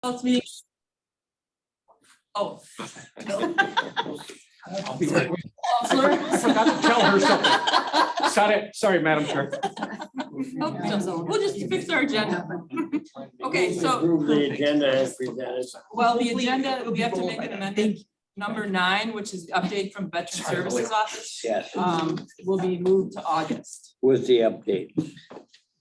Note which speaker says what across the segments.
Speaker 1: Close meeting. Oh.
Speaker 2: I'll be right with you.
Speaker 1: Counselor?
Speaker 2: I forgot to tell her something. Sorry, Madam Chair.
Speaker 1: Oh, we'll just fix our agenda. Okay, so,
Speaker 3: Approve the agenda as presented.
Speaker 1: well, the agenda, we have to make an amendment. Number 9, which is update from Veteran Services Office,
Speaker 3: Yes,
Speaker 1: will be moved to August.
Speaker 3: with the update.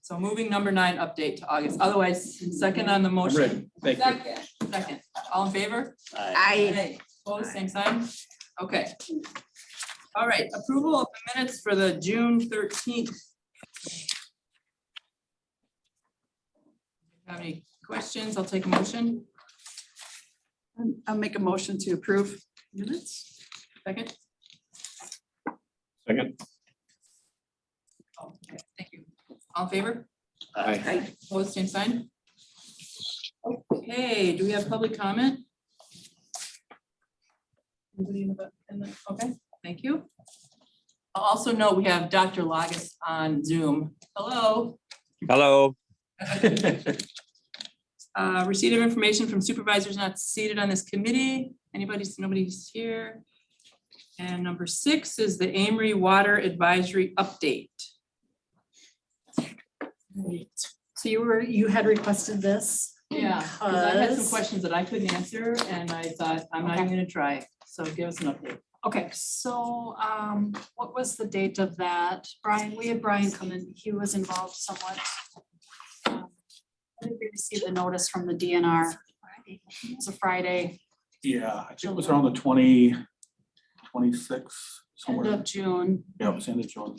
Speaker 1: So moving number 9 update to August. Otherwise, second on the
Speaker 2: I'm
Speaker 1: motion.
Speaker 2: ready. Thank you.
Speaker 1: Second. All in favor?
Speaker 3: Aye.
Speaker 1: Aye. Opposed, same sign? Okay. All right, approval of the minutes for the June 13th. Have any questions? I'll take a motion.
Speaker 4: I'll make a motion to approve minutes.
Speaker 1: Second.
Speaker 2: Second.
Speaker 1: Oh, okay, thank you. All in favor?
Speaker 2: Aye.
Speaker 1: Opposed, same sign? Okay, do we have public comment? Anybody okay, thank you. I'll also note we have Dr. Lagus on Zoom. Hello.
Speaker 5: Hello.
Speaker 1: Receipt of information from supervisors not seated on this committee. Nobody's here. And number 6 is the Amory Water Advisory Update.
Speaker 4: So you had requested this?
Speaker 1: Yeah, 'cause I had some
Speaker 4: Because-
Speaker 1: questions that I couldn't answer and I thought, I'm not even gonna try. So give us an update.
Speaker 4: Okay, so what was the date of that? Brian, we had Brian come in, he was involved somewhat. I think we received a notice from the DNR. It was a Friday,
Speaker 2: Yeah, I think it was around the 26,
Speaker 4: end
Speaker 2: somewhere.
Speaker 4: of June.
Speaker 2: Yeah, it was end of June.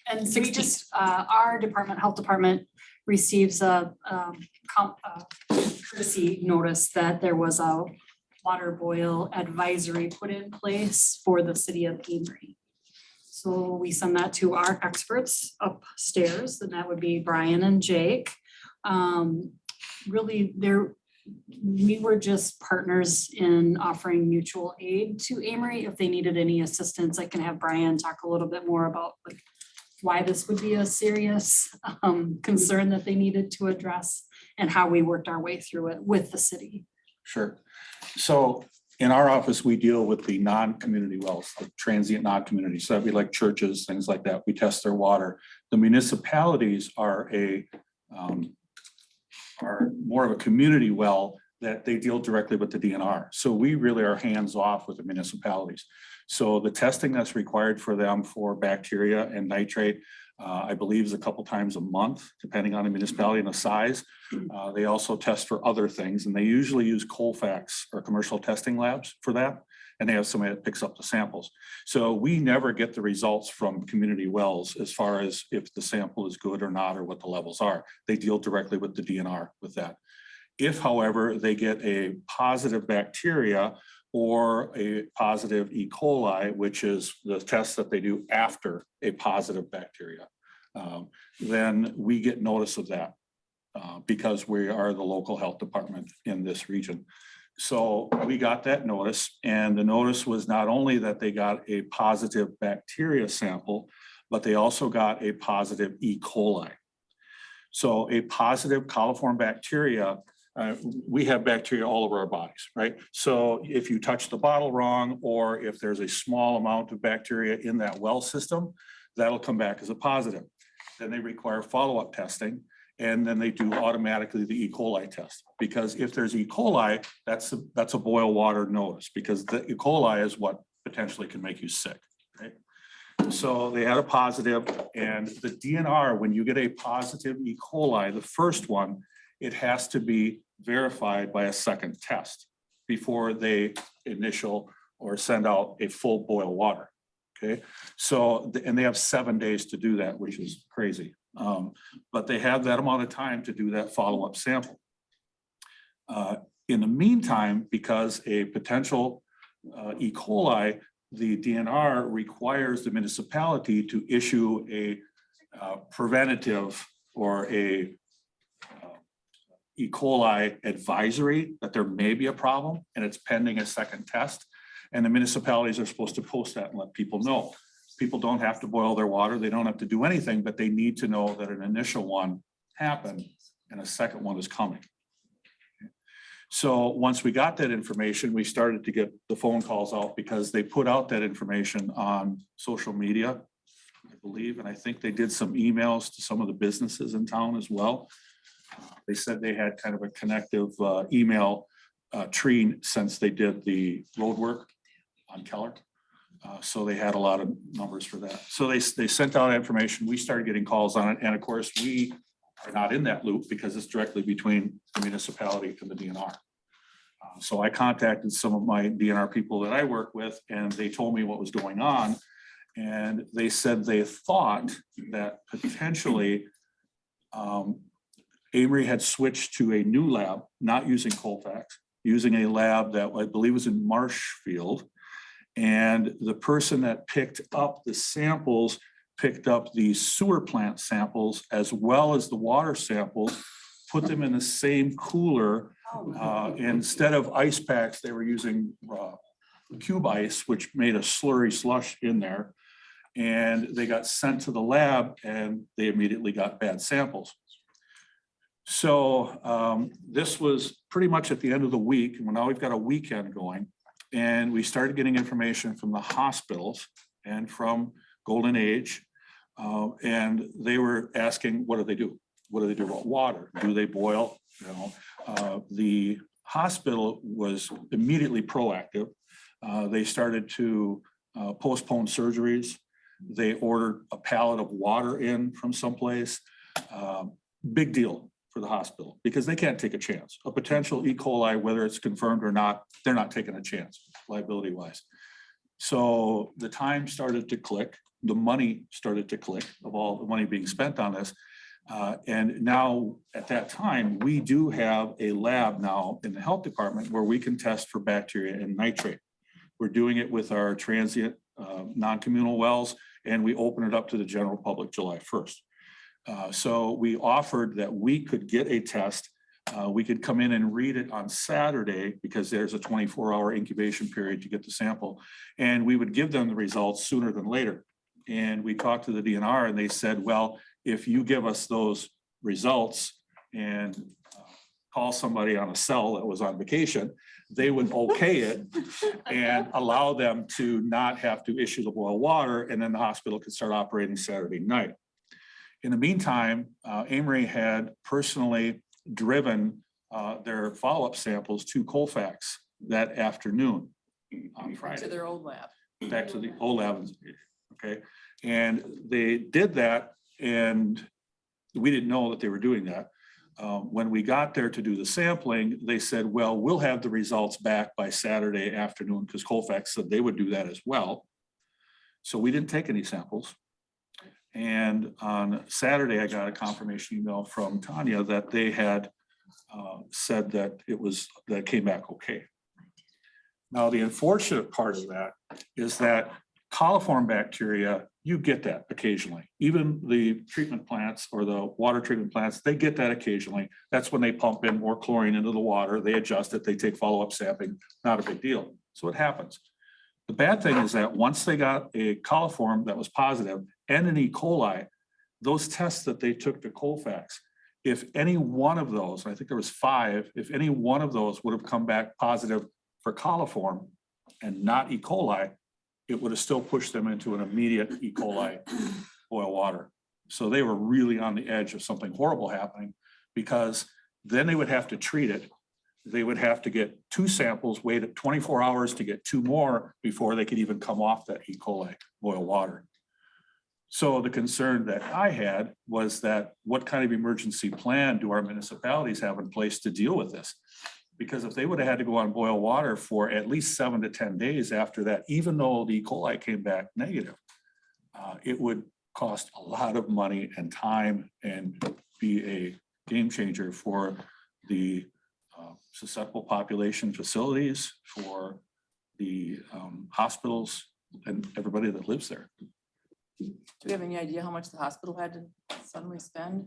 Speaker 4: And so we just, our department, health department receives a courtesy notice that there was a water boil advisory put in place for the city of Amory. So we send that to our experts upstairs, and that would be Brian and Jake. Really, we were just partners in offering mutual aid to Amory. If they needed any assistance, I can have Brian talk a little bit more about like why this would be a serious concern that they needed to address and how we worked our way through it with the city.
Speaker 2: Sure. So in our office, we deal with the non-community wells, the transient non-community. So that'd be like churches, things like that. We test their water. The municipalities are more of a community well that they deal directly with the DNR. So we really are hands off with the municipalities. So the testing that's required for them for bacteria and nitrate, I believe is a couple times a month, depending on the municipality and the size. They also test for other things, and they usually use Colfax or commercial testing labs for that. And they have somebody that picks up the samples. So we never get the results from community wells as far as if the sample is good or not, or what the levels are. They deal directly with the DNR with that. If, however, they get a positive bacteria or a positive E. coli, which is the test that they do after a positive bacteria, then we get notice of that because we are the local health department in this region. So we got that notice, and the notice was not only that they got a positive bacteria sample, but they also got a positive E. coli. So a positive coliform bacteria, we have bacteria all over our bodies, right? So if you touch the bottle wrong, or if there's a small amount of bacteria in that well system, that'll come back as a positive. Then they require follow-up testing, and then they do automatically the E. coli test. Because if there's E. coli, that's a boil water notice, because the E. coli is what potentially can make you sick, right? So they had a positive, and the DNR, when you get a positive E. coli, the first one, it has to be verified by a second test before they initial or send out a full boil water. Okay, so, and they have 7 days to do that, which is crazy. But they have that amount of time to do that follow-up sample. In the meantime, because a potential E. coli, the DNR requires the municipality to issue a preventative or a E. coli advisory that there may be a problem and it's pending a second test. And the municipalities are supposed to post that and let people know. People don't have to boil their water. They don't have to do anything, but they need to know that an initial one happened and a second one is coming. So once we got that information, we started to get the phone calls out because they put out that information on social media, I believe, and I think they did some emails to some of the businesses in town as well. They said they had kind of a connective email tree since they did the road work on Keller. So they had a lot of numbers for that. So they sent out information. We started getting calls on it. And of course, we are not in that loop because it's directly between the municipality and the DNR. So I contacted some of my DNR people that I work with, and they told me what was going on. And they said they thought that potentially Amory had switched to a new lab, not using Colfax, using a lab that I believe was in Marshfield. And the person that picked up the samples picked up the sewer plant samples as well as the water samples, put them in the same cooler. Instead of ice packs, they were using cube ice, which made a slurry slush in there. And they got sent to the lab and they immediately got bad samples. So this was pretty much at the end of the week. And now we've got a weekend going. And we started getting information from the hospitals and from Golden Age. And they were asking, what do they do? What do they do about water? Do they boil? You know, the hospital was immediately proactive. They started to postpone surgeries. They ordered a pallet of water in from someplace. Big deal for the hospital because they can't take a chance. A potential E. coli, whether it's confirmed or not, they're not taking a chance liability wise. So the time started to click. The money started to click of all the money being spent on this. And now at that time, we do have a lab now in the health department where we can test for bacteria and nitrate. We're doing it with our transient non-communal wells, and we open it up to the general public July 1st. So we offered that we could get a test. We could come in and read it on Saturday because there's a 24-hour incubation period to get the sample. And we would give them the results sooner than later. And we talked to the DNR and they said, well, if you give us those results and call somebody on a cell that was on vacation, they would okay it and allow them to not have to issue the boil water, and then the hospital could start operating Saturday night. In the meantime, Amory had personally driven their follow-up samples to Colfax that afternoon on Friday.
Speaker 1: To their old lab.
Speaker 2: Back to the old lab, okay? And they did that, and we didn't know that they were doing that. When we got there to do the sampling, they said, well, we'll have the results back by Saturday afternoon, because Colfax said they would do that as well. So we didn't take any samples. And on Saturday, I got a confirmation email from Tanya that they had said that that came back okay. Now, the unfortunate part of that is that coliform bacteria, you get that occasionally. Even the treatment plants or the water treatment plants, they get that occasionally. That's when they pump in more chlorine into the water, they adjust it, they take follow-up sampling, not a big deal. So it happens. The bad thing is that once they got a coliform that was positive and an E. coli, those tests that they took to Colfax, if any one of those, I think there was 5, if any one of those would have come back positive for coliform and not E. coli, it would have still pushed them into an immediate E. coli boil water. So they were really on the edge of something horrible happening, because then they would have to treat it. They would have to get 2 samples, wait at 24 hours to get 2 more before they could even come off that E. coli boil water. So the concern that I had was that what kind of emergency plan do our municipalities have in place to deal with this? Because if they would have had to go on boil water for at least 7 to 10 days after that, even though the E. coli came back negative, it would cost a lot of money and time and be a game changer for the susceptible population facilities, for the hospitals and everybody that lives there.
Speaker 1: Do we have any idea how much the hospital had to suddenly spend?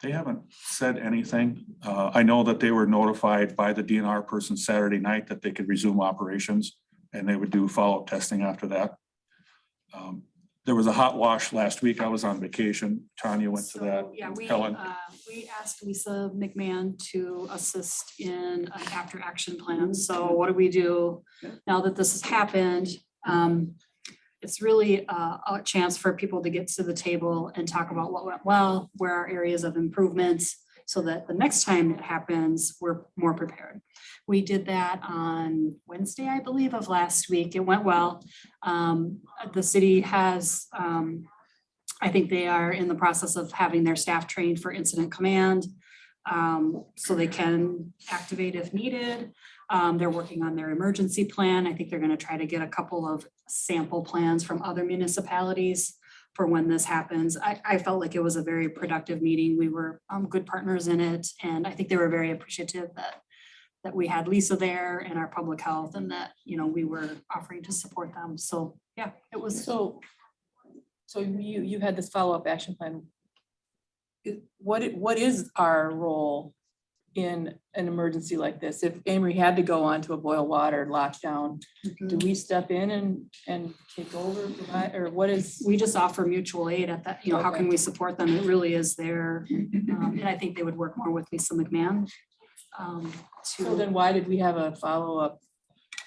Speaker 2: They haven't said anything. I know that they were notified by the DNR person Saturday night that they could resume operations, and they would do follow-up testing after that. There was a hot wash last week. I was on vacation. Tanya went to that.
Speaker 4: So, yeah,
Speaker 2: Helen.
Speaker 4: we asked Lisa McMahon to assist in an after action plan. So what do we do now that this has happened? It's really a chance for people to get to the table and talk about what went well, where are areas of improvements, so that the next time it happens, we're more prepared. We did that on Wednesday, I believe, of last week. It went well. The city has, I think they are in the process of having their staff trained for incident command, so they can activate if needed. They're working on their emergency plan. I think they're gonna try to get a couple of sample plans from other municipalities for when this happens. I felt like it was a very productive meeting. We were good partners in it, and I think they were very appreciative that we had Lisa there and our public health, and that, you know, we were offering to support them. So, yeah, it was.
Speaker 1: So you had this follow-up action plan. What is our role in an emergency like this? If Amory had to go on to a boil water lockdown, do we step in and take over, provide, or what is?
Speaker 4: We just offer mutual aid at that, you know, how can we support them? It really is their, and I think they would work more with Lisa McMahon.
Speaker 1: So then why did we have a follow-up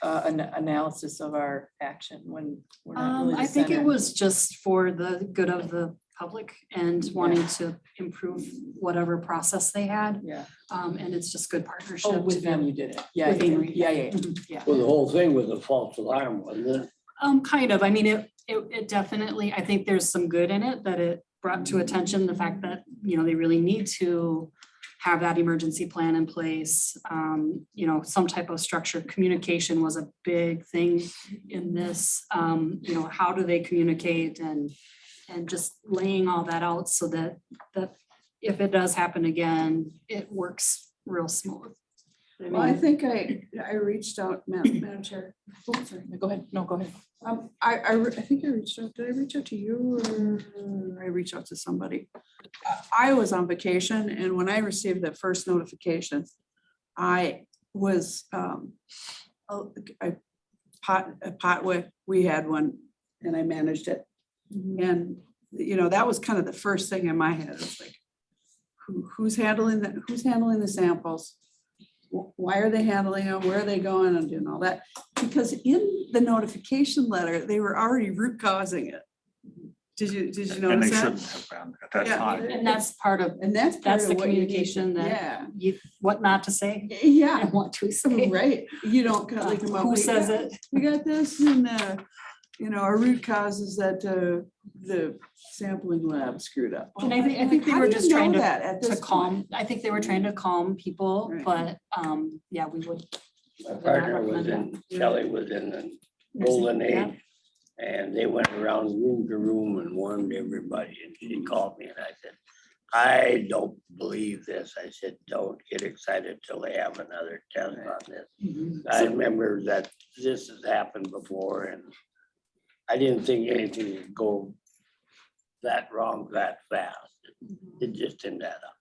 Speaker 1: analysis of our action when we're not really the
Speaker 4: I think it
Speaker 1: center?
Speaker 4: was just for the good of the public and wanting to improve whatever process they had.
Speaker 1: Yeah.
Speaker 4: And it's just good partnership.
Speaker 1: Oh,
Speaker 4: to
Speaker 1: with them
Speaker 4: do.
Speaker 1: you did it. Yeah,
Speaker 4: With
Speaker 1: yeah,
Speaker 4: Amory.
Speaker 1: yeah, yeah.
Speaker 4: Mhm, yeah.
Speaker 3: Well, the whole thing was a false alarm, wasn't it?
Speaker 4: Kind of, I mean, it definitely, I think there's some good in it, that it brought to attention the fact that, you know, they really need to have that emergency plan in place. You know, some type of structured communication was a big thing in this. You know, how do they communicate, and just laying all that out so that if it does happen again, it works real smooth.
Speaker 5: Well, I think I reached out, Madam Chair.
Speaker 1: Oh, sorry. Go ahead. No, go ahead.
Speaker 5: I think I reached out, did I reach out to you or I reached out to somebody? I was on vacation, and when I received that first notification, I was, we had one and I managed it. And, you know, that was kind of the first thing in my head. It's like, who's handling that? Who's handling the samples? Why are they handling them? Where are they going and doing all that? Because in the notification letter, they were already root causing it. Did you
Speaker 2: And they
Speaker 5: notice that?
Speaker 2: shouldn't have been at that
Speaker 5: Yeah.
Speaker 2: time.
Speaker 4: And that's part of,
Speaker 5: And that's part
Speaker 4: that's
Speaker 5: of
Speaker 4: the
Speaker 5: what you need to-
Speaker 4: communication that
Speaker 5: Yeah,
Speaker 4: what not to say
Speaker 5: yeah,
Speaker 4: and what to say.
Speaker 5: right. You don't kind of like come up.
Speaker 4: Who
Speaker 5: with,
Speaker 4: says
Speaker 5: "Yeah,
Speaker 4: it?
Speaker 5: We got this, and you know, our root cause is that the sampling lab screwed up.
Speaker 4: And I think they
Speaker 5: How
Speaker 4: were
Speaker 5: do you
Speaker 4: just
Speaker 5: know
Speaker 4: trying
Speaker 5: that at
Speaker 4: to
Speaker 5: this
Speaker 4: calm,
Speaker 5: point?
Speaker 4: I think they were trying to calm people,
Speaker 5: Right.
Speaker 4: but yeah, we would.
Speaker 3: My partner was in, Shelley was in the golden
Speaker 4: Yeah.
Speaker 3: age. And they went around room to room and warned everybody, and she called me and I said, I don't believe this. I said, don't get excited till they have another test on this. I remember that this has happened before, and I didn't think anything would go that wrong that fast. It just didn't add up.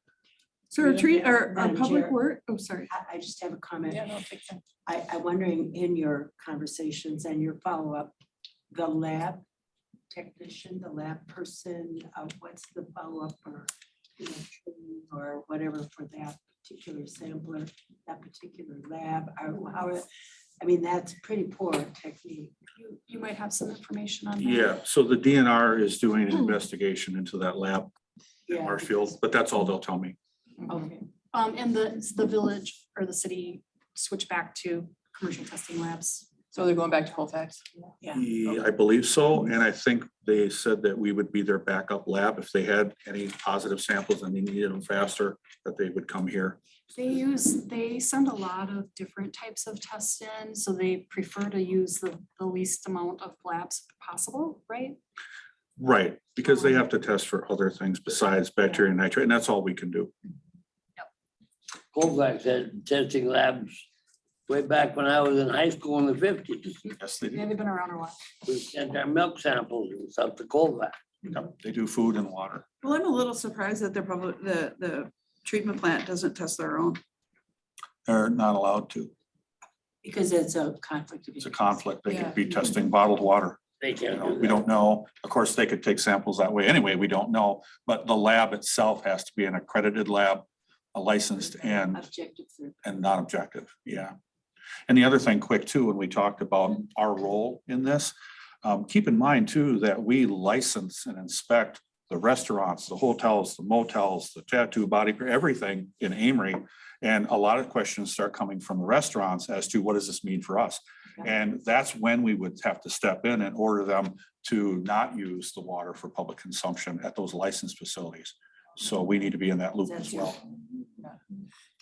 Speaker 5: So our tree, our
Speaker 6: Madam
Speaker 5: public
Speaker 6: Chair.
Speaker 5: work, oh, sorry.
Speaker 6: I just have a comment.
Speaker 1: Yeah, no, take time.
Speaker 6: I'm wondering, in your conversations and your follow-up, the lab technician, the lab person, what's the follow-up or, you know, training or whatever for that particular sampler, that particular lab? I mean, that's pretty poor technique.
Speaker 4: You might have some information on that.
Speaker 2: Yeah, so the DNR is doing an investigation into that lab in
Speaker 6: Yeah,
Speaker 2: Marshfield, but that's all they'll tell me.
Speaker 6: Okay.
Speaker 4: And the village or the city switch back to commercial testing labs.
Speaker 1: So they're going back to Colfax.
Speaker 6: Yeah.
Speaker 2: Yeah, I believe so, and I think they said that we would be their backup lab if they had any positive samples and they needed them faster, that they would come here.
Speaker 4: They send a lot of different types of tests in, so they prefer to use the least amount of labs possible, right?
Speaker 2: Right, because they have to test for other things besides bacteria and nitrate, and that's all we can do.
Speaker 3: Colfax had testing labs way back when I was in high school in the 50s.
Speaker 2: Yes, they do.
Speaker 4: Yeah, they've been around a while.
Speaker 3: We sent our milk samples and stuff to Colfax.
Speaker 2: Yep, they do food and water.
Speaker 5: Well, I'm a little surprised that the treatment plant doesn't test their own.
Speaker 2: They're not allowed to.
Speaker 6: Because it's a conflict of
Speaker 2: It's a
Speaker 6: interest.
Speaker 2: conflict. They
Speaker 1: Yeah.
Speaker 2: could be testing bottled water.
Speaker 3: They can't do
Speaker 2: We
Speaker 3: that.
Speaker 2: don't know. Of course, they could take samples that way anyway. We don't know. But the lab itself has to be an accredited lab, a licensed and
Speaker 6: Objective third.
Speaker 2: non-objective. Yeah. And the other thing quick too, when we talked about our role in this, keep in mind too, that we license and inspect the restaurants, the hotels, the motels, the tattoo, body, everything in Amory. And a lot of questions start coming from the restaurants as to what does this mean for us? And that's when we would have to step in and order them to not use the water for public consumption at those licensed facilities. So we need to be in that loop as well.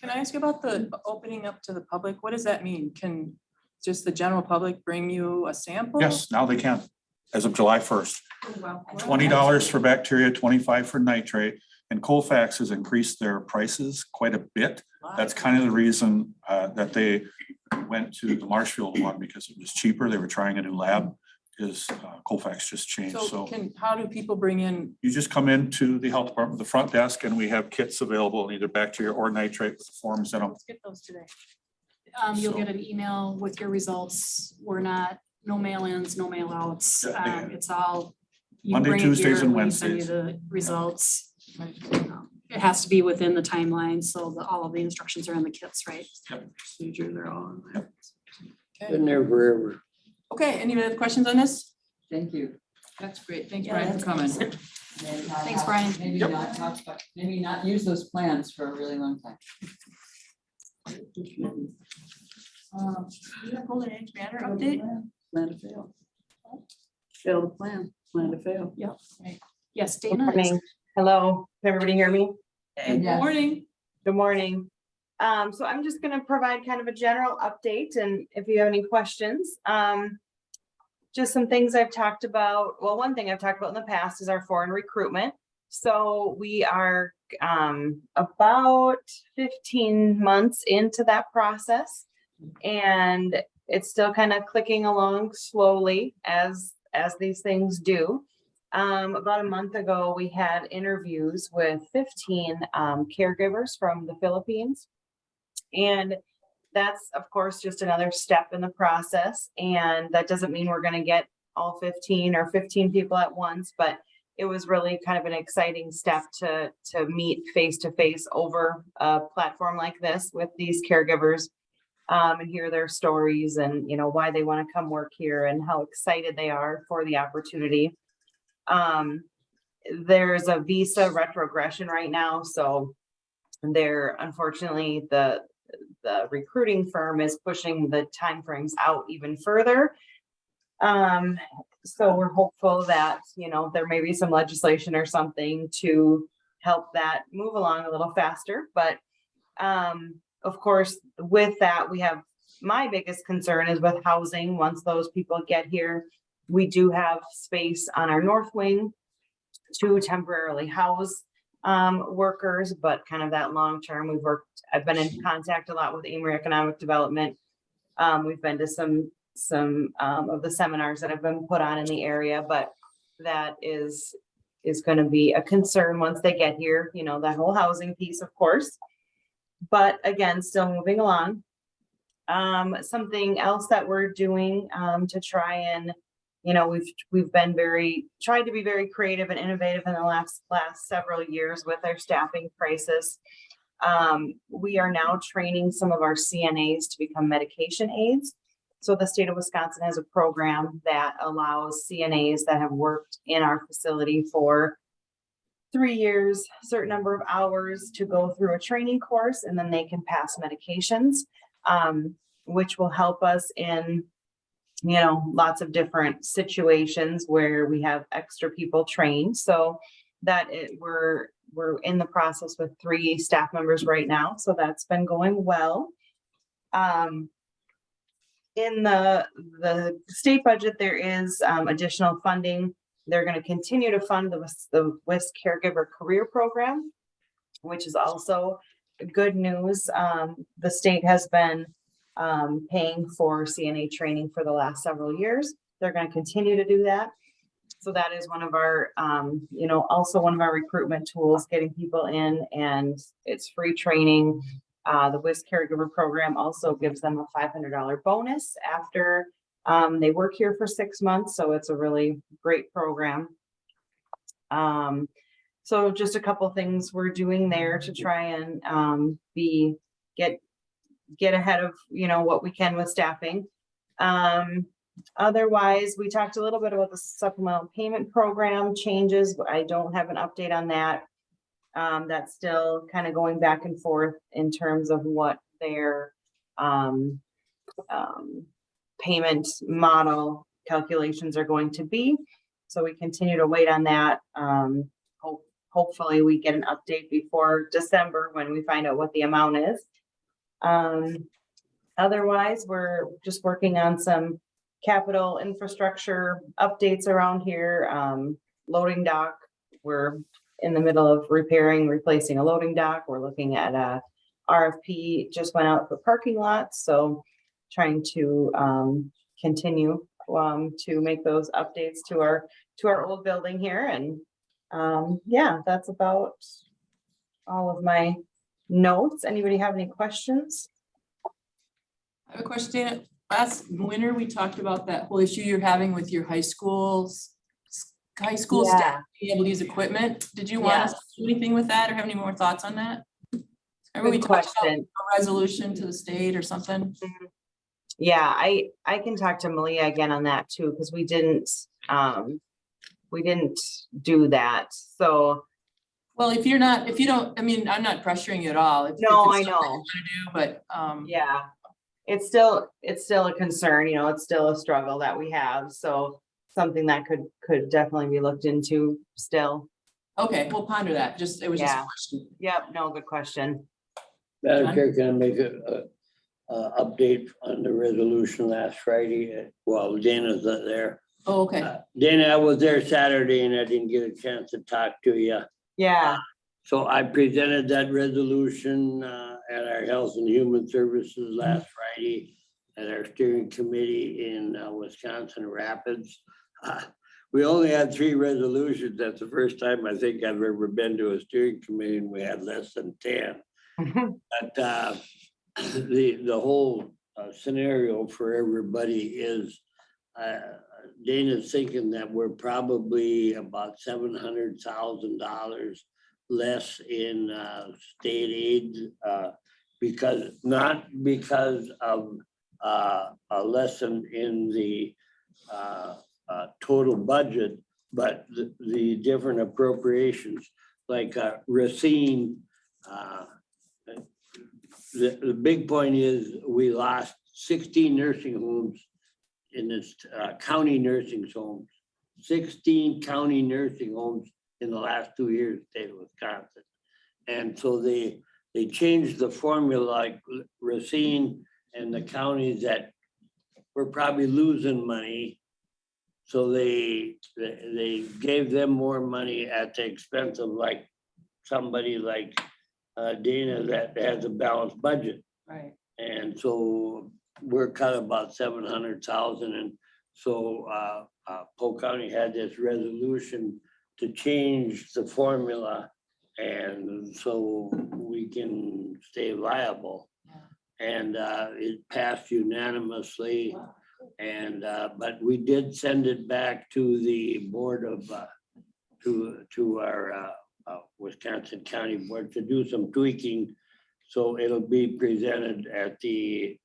Speaker 1: Can I ask you about the opening up to the public? What does that mean? Can just the general public bring you a sample?
Speaker 2: Yes, now they can, as of July 1st. $20 for bacteria, 25 for nitrate, and Colfax has increased their prices quite a bit. That's kind of the reason that they went to the Marshfield one, because it was cheaper. They were trying a new lab, because Colfax just changed.
Speaker 1: So
Speaker 2: So
Speaker 1: how do people bring in?
Speaker 2: you just come into the health department, the front desk, and we have kits available, either bacteria or nitrate with the forms in them.
Speaker 1: Let's get those today.
Speaker 4: You'll
Speaker 2: So-
Speaker 4: get an email with your results. We're not, no mail-ins, no mail-outs.
Speaker 2: Yeah.
Speaker 4: It's all. you
Speaker 2: Monday,
Speaker 4: bring it
Speaker 2: Tuesdays,
Speaker 4: here,
Speaker 2: and
Speaker 4: we send you
Speaker 2: Wednesdays.
Speaker 4: The results. It has to be within the timeline, so all of the instructions are in the kits, right?
Speaker 5: Procedure, they're all on there.
Speaker 1: Okay.
Speaker 3: Been there forever.
Speaker 1: Okay, any other questions on this?
Speaker 7: Thank you.
Speaker 1: That's great. Thanks,
Speaker 6: Yeah,
Speaker 1: Brian, for
Speaker 6: that's
Speaker 1: coming.
Speaker 6: awesome.
Speaker 7: Maybe not
Speaker 4: Thanks,
Speaker 7: have-
Speaker 4: Brian.
Speaker 7: Maybe not talk about, maybe not use those plans for a really long time.
Speaker 1: You have Golden Age Banner update?
Speaker 5: Plan to fail. Fail the plan, plan to fail.
Speaker 4: Yes,
Speaker 8: Good
Speaker 4: Dana.
Speaker 8: morning. Hello, can everybody hear me?
Speaker 1: Good
Speaker 7: Yeah.
Speaker 1: morning.
Speaker 8: Good morning. So I'm just gonna provide kind of a general update, and if you have any questions, just some things I've talked about. Well, one thing I've talked about in the past is our foreign recruitment. So we are about 15 months into that process. And it's still kind of clicking along slowly as these things do. About a month ago, we had interviews with 15 caregivers from the Philippines. And that's, of course, just another step in the process. And that doesn't mean we're going to get all 15 or 15 people at once, but it was really kind of an exciting step to meet face to face over a platform like this with these caregivers. And hear their stories and, you know, why they want to come work here and how excited they are for the opportunity. There's a visa retrogression right now, so unfortunately, the recruiting firm is pushing the timeframes out even further. So we're hopeful that, you know, there may be some legislation or something to help that move along a little faster, but of course, with that, my biggest concern is with housing. Once those people get here, we do have space on our north wing to temporarily house workers, but kind of that long term, I've been in contact a lot with Amory Economic Development. We've been to some of the seminars that have been put on in the area, but that is going to be a concern once they get here, you know, that whole housing piece, of course. But again, still moving along. Something else that we're doing to try and, you know, we've been tried to be very creative and innovative in the last several years with our staffing crisis. We are now training some of our CNAs to become medication aides. So the state of Wisconsin has a program that allows CNAs that have worked in our facility for 3 years, certain number of hours, to go through a training course, and then they can pass medications, which will help us in, you know, lots of different situations where we have extra people trained. So we're in the process with 3 staff members right now. So that's been going well. In the state budget, there is additional funding. They're going to continue to fund the WIS Caregiver Career Program, which is also good news. The state has been paying for CNA training for the last several years. They're going to continue to do that. So that is one of our, you know, also one of our recruitment tools, getting people in, and it's free training. The WIS Caregiver Program also gives them a $500 bonus after They work here for 6 months, so it's a really great program. So just a couple things we're doing there to try and get ahead of, what we can with staffing. Otherwise, we talked a little bit about the supplemental payment program changes, but I don't have an update on that. That's still kind of going back and forth in terms of what their payment model calculations are going to be. So we continue to wait on that. Hopefully we get an update before December when we find out what the amount is. Otherwise, we're just working on some capital infrastructure updates around here. Loading dock, we're in the middle of replacing a loading dock. We're looking at a RFP, just went out for parking lots, so trying to continue to make those updates to our old building here. And yeah, that's about all of my notes. Anybody have any questions?
Speaker 1: I have a question, Dana. Last winter, we talked about that whole issue you're having with your high schools. Staff being able to use equipment. Did you want us to do anything with that or have any more thoughts on that? Remember we
Speaker 8: Good
Speaker 1: talked about
Speaker 8: question.
Speaker 1: a resolution to the state or something?
Speaker 8: Yeah, I can talk to Malia again on that too, because we didn't do that. So
Speaker 1: Well, if you don't, I mean, I'm not pressuring you at all.
Speaker 8: no, I
Speaker 1: If it's something
Speaker 8: know.
Speaker 1: you wanna do, but
Speaker 8: Yeah, it's still a concern, it's still a struggle that we have. So something that could definitely be looked into still.
Speaker 1: okay, we'll ponder that. It was just a
Speaker 8: Yeah.
Speaker 1: question.
Speaker 8: Yep, no, good question.
Speaker 3: Madam Chair, can I make a update on the resolution last Friday? Well, Dana's not there.
Speaker 1: Oh, okay.
Speaker 3: Dana, I was there Saturday and I didn't get a chance to talk to you.
Speaker 8: Yeah,
Speaker 3: So I presented that resolution at our Health and Human Services last Friday at our steering committee in Wisconsin Rapids. We only had 3 resolutions. That's the first time I think I've ever been to a steering committee and we had less than 10. But the whole scenario for everybody is Dana's thinking that we're probably about $700,000 less in state aid not because of a lesson in the total budget, but the different appropriations, like Racine. The big point is we lost 16 nursing homes in this county nursing homes, 16 county nursing homes in the last 2 years, state of Wisconsin. And so they changed the formula, like Racine and the counties that were probably losing money. So they gave them more money at the expense of like somebody like Dana that has a balanced budget.
Speaker 1: Right.
Speaker 3: And so we're cut about 700,000. And so Polk County had this resolution to change the formula. And so we can stay viable.
Speaker 1: Yeah.
Speaker 3: And it passed unanimously.
Speaker 1: Wow.
Speaker 3: And but we did send it back to the board of to our Wisconsin County Board to do some tweaking. So it'll be presented at the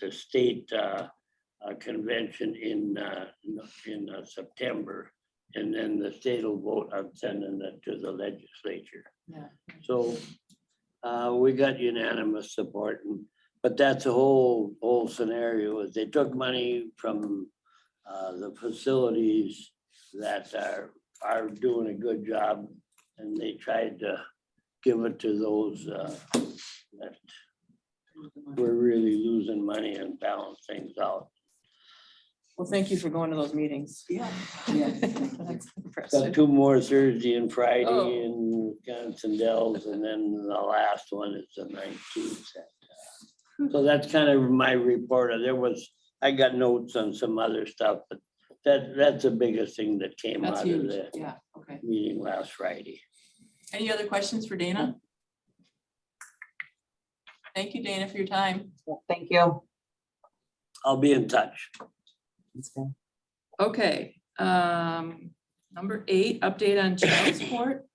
Speaker 3: state convention in September, and then the state will vote on sending it to the legislature.
Speaker 1: Yeah.
Speaker 3: So we got unanimous support, but that's the whole scenario is they took money from the facilities that are doing a good job, and they tried to give it to those that we're really losing money and balance things out.
Speaker 1: Well, thank you for going to those meetings.
Speaker 6: Yeah.
Speaker 1: That's
Speaker 3: Got
Speaker 1: impressive.
Speaker 3: 2 more Thursday and Friday
Speaker 1: Oh.
Speaker 3: in Wisconsin Dells, and then the last one is the 19th. So that's kind of my report. I got notes on some other stuff, but that's the biggest thing that came
Speaker 1: That's
Speaker 3: out of
Speaker 1: huge.
Speaker 3: the
Speaker 1: Yeah, okay.
Speaker 3: meeting last Friday.
Speaker 1: Any other questions for Dana? Thank you, Dana, for your time.
Speaker 8: Thank you.
Speaker 3: I'll be in touch.
Speaker 1: Okay, number 8, update on child support.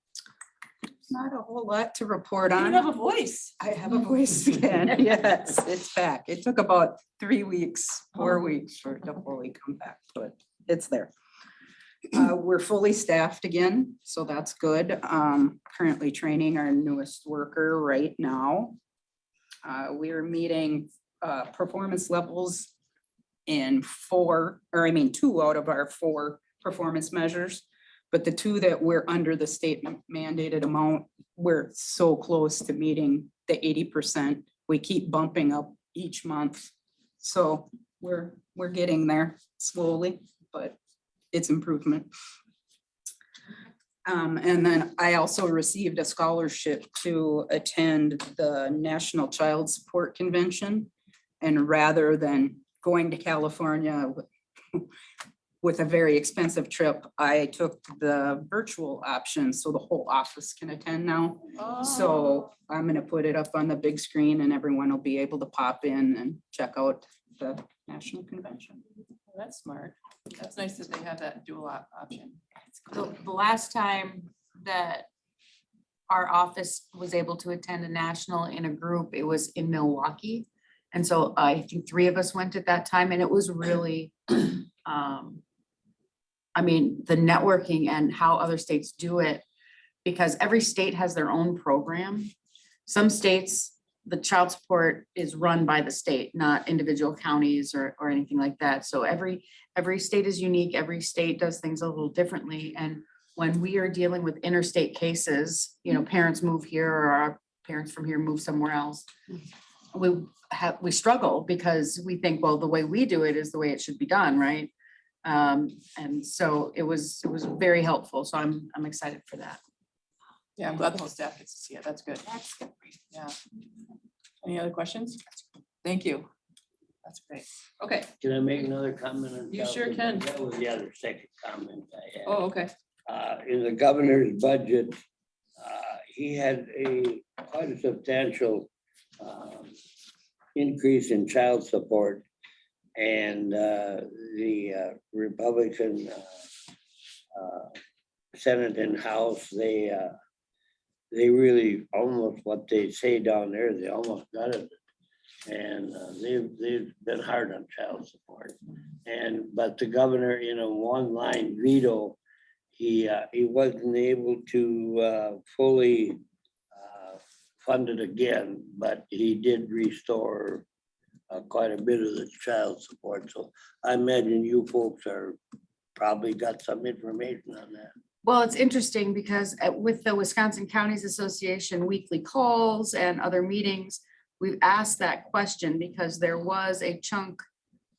Speaker 5: Not a whole lot to report
Speaker 1: You
Speaker 5: on.
Speaker 1: have a voice.
Speaker 5: I have a voice again. Yes, it's back. It took about 3 weeks, 4 weeks for it to fully come back, but it's there. We're fully staffed again, so that's good. Currently training our newest worker right now. We're meeting performance levels in 2 out of our 4 performance measures. But the 2 that we're under the state mandated amount, we're so close to meeting the 80%. We keep bumping up each month. So we're getting there slowly, but it's improvement. And then I also received a scholarship to attend the National Child Support Convention. And rather than going to California with a very expensive trip, I took the virtual option, so the whole office can attend now. So I'm gonna put it up on the big screen and everyone will be able to pop in and check out the national convention.
Speaker 1: That's smart. That's nice that they have that dual option.
Speaker 9: The last time that our office was able to attend a national in a group, it was in Milwaukee. And so I think 3 of us went at that time and it was really, I mean, the networking and how other states do it, because every state has their own program. Some states, the child support is run by the state, not individual counties or anything like that. So every state is unique. Every state does things a little differently. And when we are dealing with interstate cases, you know, parents move here or our parents from here move somewhere else. We struggle because we think, well, the way we do it is the way it should be done, right? And so it was very helpful. So I'm excited for that.
Speaker 1: Yeah, I'm glad the whole staff gets to see it. That's good. Yeah. Any other questions? Thank you. That's great. Okay.
Speaker 3: Can I make another comment? on
Speaker 1: You sure
Speaker 3: child
Speaker 1: can.
Speaker 3: support? That was the other second comment I had.
Speaker 1: Oh, okay.
Speaker 3: In the governor's budget, he had quite a substantial increase in child support. And the Republican Senate and House, they really almost what they say down there, they almost gutted it. And they've been hard on child support. But the governor, in a one-line veto, he wasn't able to fully fund it again, but he did restore quite a bit of the child support. So I imagine you folks are probably got some information on that.
Speaker 9: Well, it's interesting because with the Wisconsin Counties Association weekly calls and other meetings, we've asked that question because there was a chunk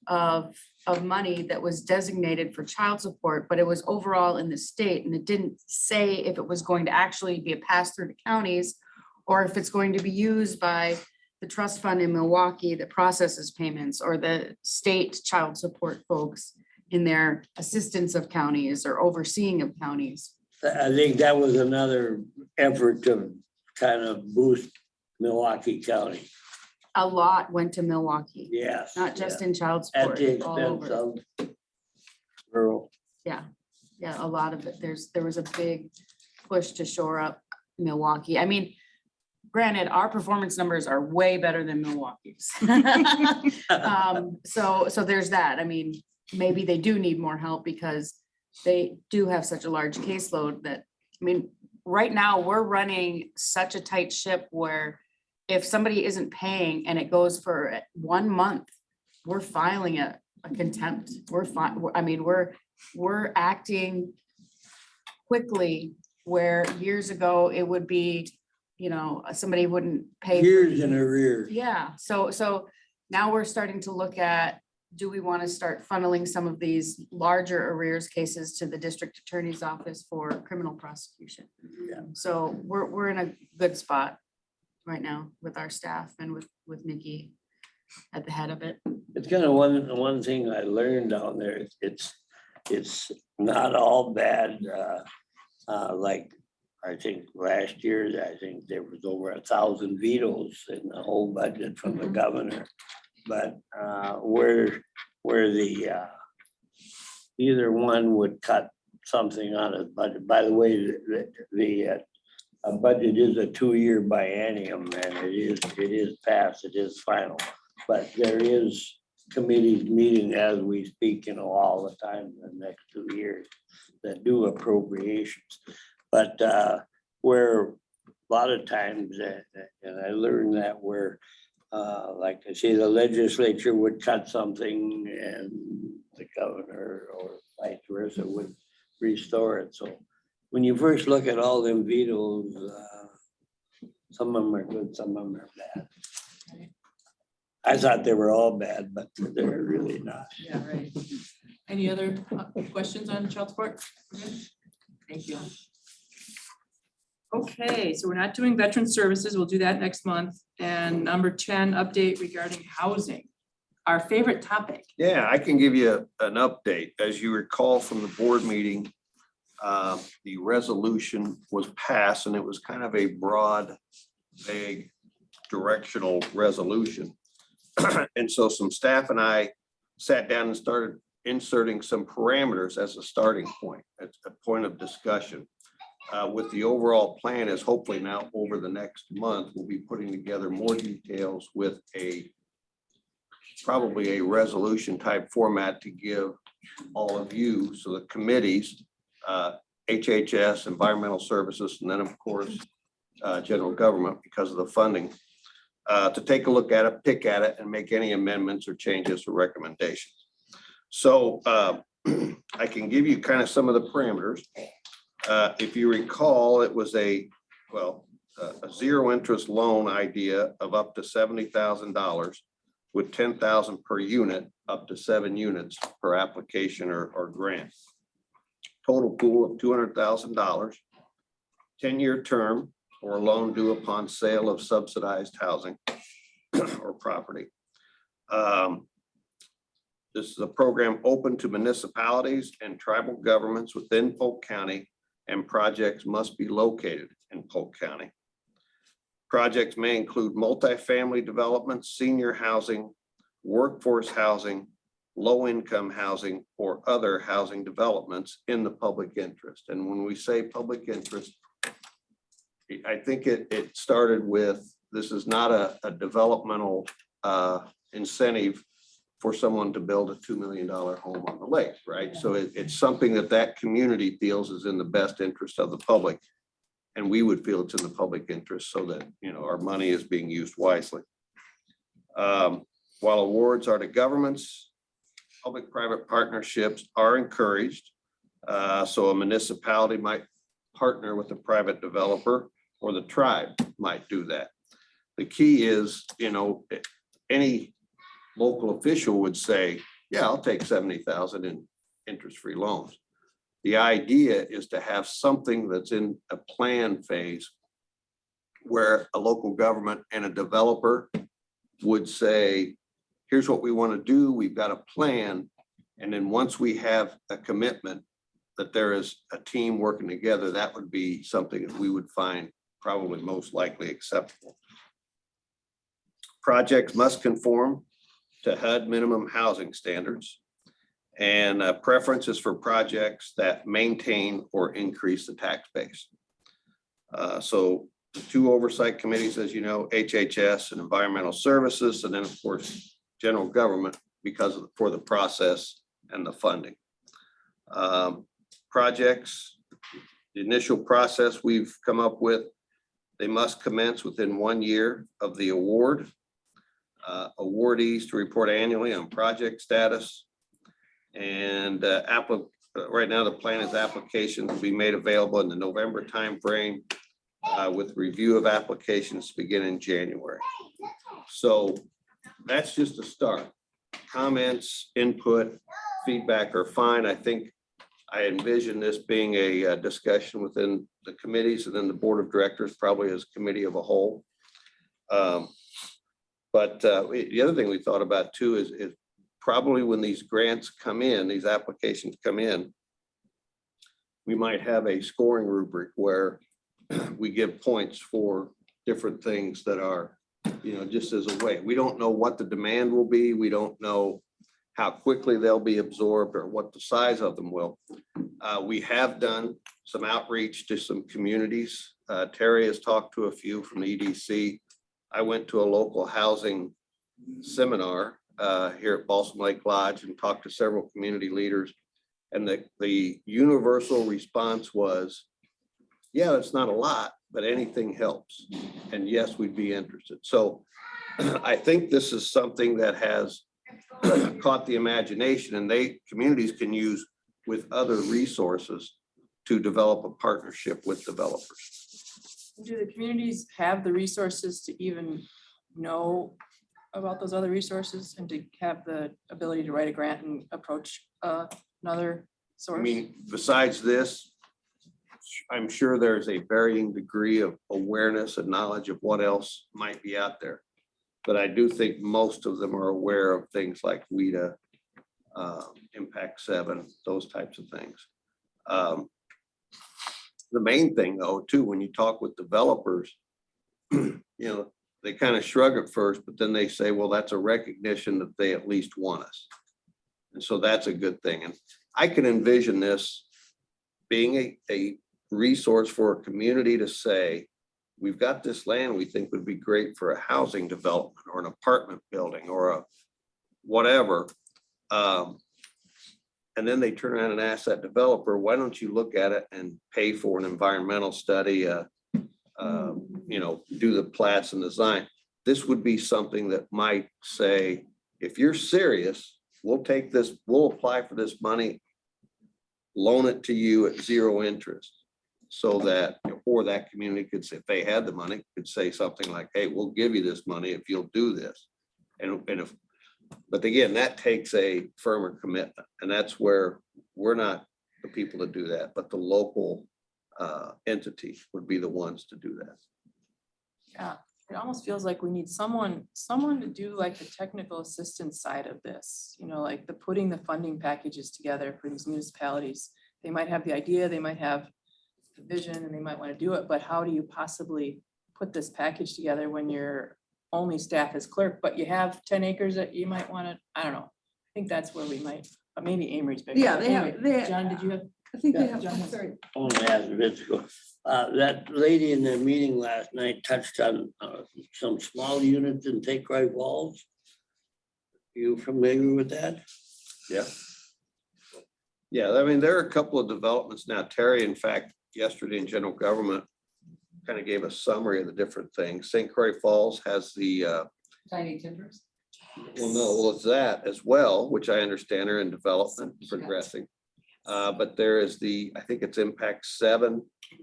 Speaker 9: of money that was designated for child support, but it was overall in the state and it didn't say if it was going to actually be a pass through to counties or if it's going to be used by the trust fund in Milwaukee that processes payments or the state child support folks in their assistance of counties or overseeing of counties.
Speaker 3: I think that was another effort to kind of boost Milwaukee County.
Speaker 9: A lot went to Milwaukee,
Speaker 3: Yes.
Speaker 9: not just in child
Speaker 3: At
Speaker 9: support,
Speaker 3: the
Speaker 9: all
Speaker 3: expense
Speaker 9: over.
Speaker 3: of rural.
Speaker 9: Yeah, a lot of it. There was a big push to shore up Milwaukee. I mean, granted, our performance numbers are way better than Milwaukee's. So there's that. I mean, maybe they do need more help because they do have such a large caseload that, I mean, right now we're running such a tight ship where if somebody isn't paying and it goes for 1 month, we're filing a contempt. We're acting quickly where years ago it would be, you know, somebody wouldn't pay.
Speaker 3: Years in arrears.
Speaker 9: Yeah, so now we're starting to look at, do we want to start funneling some of these larger arrears cases to the district attorney's office for criminal prosecution?
Speaker 3: Yeah.
Speaker 9: So we're in a good spot right now with our staff and with Nikki at the head of it.
Speaker 3: It's kind of one thing I learned down there. It's not all bad. Like I think last year, I think there was over 1,000 vetoes in the whole budget from the governor. But where the either one would cut something on his budget. By the way, the budget is a 2-year biennium, and it is passed, it is final. But there is committees meeting as we speak, all the time in the next 2 years that do appropriations. But where a lot of times, and I learned that where, like I say, the legislature would cut something and the governor or vice versa would restore it. So when you first look at all them vetoes, some of them are good, some of them are bad. I thought they were all bad, but they're really not.
Speaker 1: Yeah, right. Any other questions on child support? Thank you. Okay, so we're not doing veteran services. We'll do that next month. And number 10, update regarding housing, our favorite topic.
Speaker 10: Yeah, I can give you an update. As you recall from the board meeting, the resolution was passed and it was kind of a broad, vague, directional resolution. And so some staff and I sat down and started inserting some parameters as a starting point, at a point of discussion. With the overall plan is hopefully now over the next month, we'll be putting together more details with probably a resolution type format to give all of you, so the committees, HHS, environmental services, and then of course, general government because of the funding, to take a look at it, pick at it, and make any amendments or changes or recommendations. So I can give you kind of some of the parameters. If you recall, it was a zero interest loan idea of up to $70,000 with $10,000 per unit, up to 7 units per application or grant. Total pool of $200,000, 10-year term, or a loan due upon sale of subsidized housing or property. This is a program open to municipalities and tribal governments within Polk County, and projects must be located in Polk County. Projects may include multifamily developments, senior housing, workforce housing, low-income housing, or other housing developments in the public interest. And when we say public interest, I think it started with, this is not a developmental incentive for someone to build a $2 million home on the lake, right? So it's something that community feels is in the best interest of the public. And we would feel it's in the public interest so that, our money is being used wisely. While awards are to governments, public-private partnerships are encouraged. So a municipality might partner with a private developer, or the tribe might do that. The key is, any local official would say, yeah, I'll take 70,000 in interest-free loans. The idea is to have something that's in a plan phase where a local government and a developer would say, here's what we want to do. We've got a plan. And then once we have a commitment that there is a team working together, that would be something that we would find probably most likely acceptable. Projects must conform to HUD minimum housing standards, and preferences for projects that maintain or increase the tax base. So the 2 oversight committees, as you know, HHS and environmental services, and then of course, general government for the process and the funding. Projects, the initial process we've come up with, they must commence within 1 year of the award. Awardees to report annually on project status. And right now the plan is applications will be made available in the November timeframe, with review of applications to begin in January. So that's just a start. Comments, input, feedback are fine. I think I envision this being a discussion within the committees and then the board of directors, probably as a committee of a whole. But the other thing we thought about too is probably when these grants come in, these applications come in, we might have a scoring rubric where we give points for different things that are, just as a way. We don't know what the demand will be. We don't know how quickly they'll be absorbed or what the size of them will. We have done some outreach to some communities. Terry has talked to a few from the EDC. I went to a local housing seminar here at Balsam Lake Lodge and talked to several community leaders. And the universal response was, yeah, it's not a lot, but anything helps. And yes, we'd be interested. So I think this is something that has caught the imagination, and communities can use with other resources to develop a partnership with developers.
Speaker 1: Do the communities have the resources to even know about those other resources and to have the ability to write a grant and approach another source?
Speaker 10: I mean, besides this, I'm sure there's a varying degree of awareness and knowledge of what else might be out there. But I do think most of them are aware of things like WIDA, Impact 7, those types of things. The main thing though, too, when you talk with developers, you know, they kind of shrug at first, but then they say, well, that's a recognition that they at least want us. And so that's a good thing. And I can envision this being a resource for a community to say, we've got this land we think would be great for a housing development or an apartment building or a whatever. And then they turn around and ask that developer, why don't you look at it and pay for an environmental study, you know, do the plats and design. This would be something that might say, if you're serious, we'll take this, we'll apply for this money, loan it to you at 0 interest. So that, or that community could say, if they had the money, could say something like, hey, we'll give you this money if you'll do this. And if, but again, that takes a firmer commitment. And that's where we're not the people to do that, but the local entity would be the ones to do that.
Speaker 1: Yeah, it almost feels like we need someone to do like the technical assistance side of this, you know, like the putting the funding packages together for these municipalities. They might have the idea, they might have the vision, and they might want to do it, but how do you possibly put this package together when your only staff is clerk, but you have 10 acres that you might want to, I don't know. I think that's where we might, but maybe Amory's bigger.
Speaker 5: Yeah, they have,
Speaker 1: Anyway, John, did you have?
Speaker 5: I think they
Speaker 1: Yeah,
Speaker 5: have,
Speaker 1: John
Speaker 5: I'm
Speaker 1: has-
Speaker 5: sorry.
Speaker 3: I want to ask Vince, that lady in the meeting last night touched on some small units in Take Right Walls. You familiar with that?
Speaker 10: Yeah. Yeah, I mean, there are a couple of developments now. Terry, in fact, yesterday in general government, kind of gave a summary of the different things. St. Croix Falls has the,
Speaker 7: Tiny timbers.
Speaker 10: well, it's that as well, which I understand are in development, progressing. But there is the, I think it's Impact 7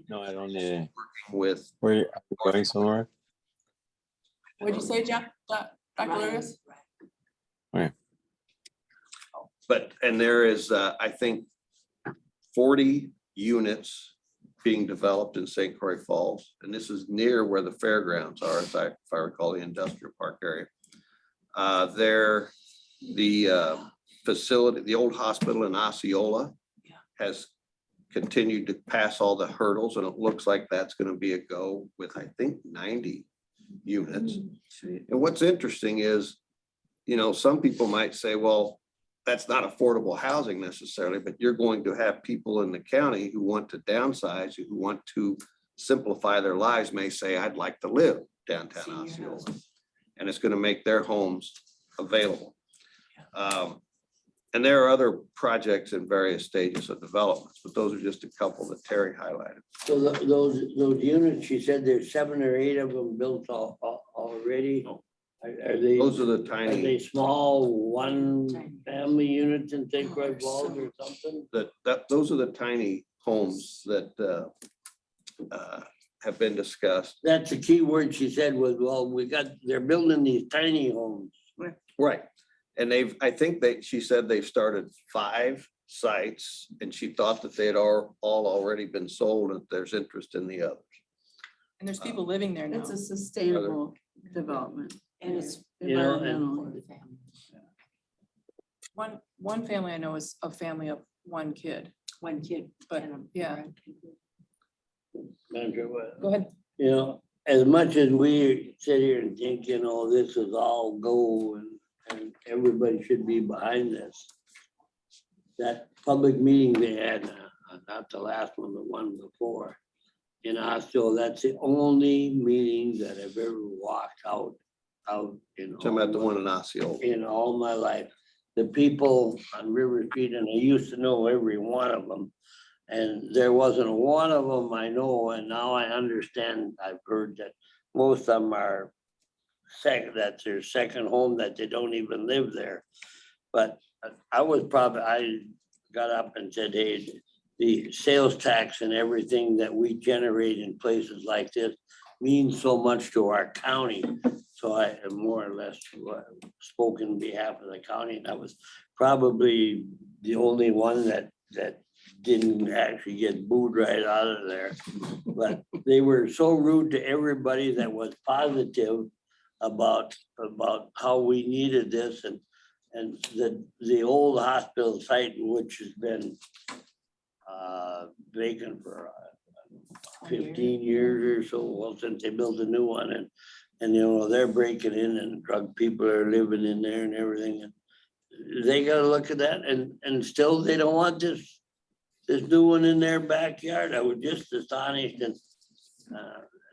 Speaker 11: No, I don't need.
Speaker 10: with,
Speaker 11: Where are you going somewhere?
Speaker 1: What'd you say, John? Dr. Lewis?
Speaker 10: but, and there is, I think, 40 units being developed in St. Croix Falls. And this is near where the fairgrounds are, if I recall, the industrial park area. There, the facility, the old hospital in Osceola has continued to pass all the hurdles, and it looks like that's going to be a go with, I think, 90 units. And what's interesting is, you know, some people might say, well, that's not affordable housing necessarily, but you're going to have people in the county who want to downsize, who want to simplify their lives, may say, I'd like to live downtown Osceola. And it's going to make their homes available. And there are other projects in various stages of development, but those are just a couple that Terry highlighted.
Speaker 3: So those units, she said there's 7 or 8 of them built already. Are they?
Speaker 10: Those are the
Speaker 3: Are they
Speaker 10: tiny,
Speaker 3: small, one family units in St. Croix Falls or something?
Speaker 10: those are the tiny homes that have been discussed.
Speaker 3: That's the key word she said was, well, they're building these tiny homes.
Speaker 10: Right. And I think she said they've started 5 sites, and she thought that they had all already been sold, and there's interest in the others.
Speaker 1: And there's people living there now.
Speaker 5: It's a sustainable development.
Speaker 6: And it's
Speaker 3: You know, and-
Speaker 5: environmentally.
Speaker 1: One family I know is a family of 1 kid,
Speaker 6: one kid.
Speaker 1: but
Speaker 6: and a
Speaker 1: yeah,
Speaker 3: Sandra, what?
Speaker 1: go ahead.
Speaker 3: You know, as much as we sit here and think, you know, this is all go and and everybody should be behind this. That public meeting they had, not the last one, the one before, in Osceola, that's the only meeting that I've ever walked out in.
Speaker 10: Talking about the one in Osceola.
Speaker 3: In all my life. The people on River Street, and I used to know every one of them. And there wasn't one of them I know, and now I understand, I've heard that most of them are that's their second home, that they don't even live there. But I got up and said, hey, the sales tax and everything that we generate in places like this means so much to our county. So I have more or less spoken on behalf of the county, and I was probably the only one that didn't actually get booed right out of there. But they were so rude to everybody that was positive about how we needed this, and the old hospital site, which has been vacant for 15 years or so, well, since they built a new one, and you know, they're breaking in, and drug people are living in there and everything, and they gotta look at that, and still they don't want this new one in their backyard. I was just astonished, and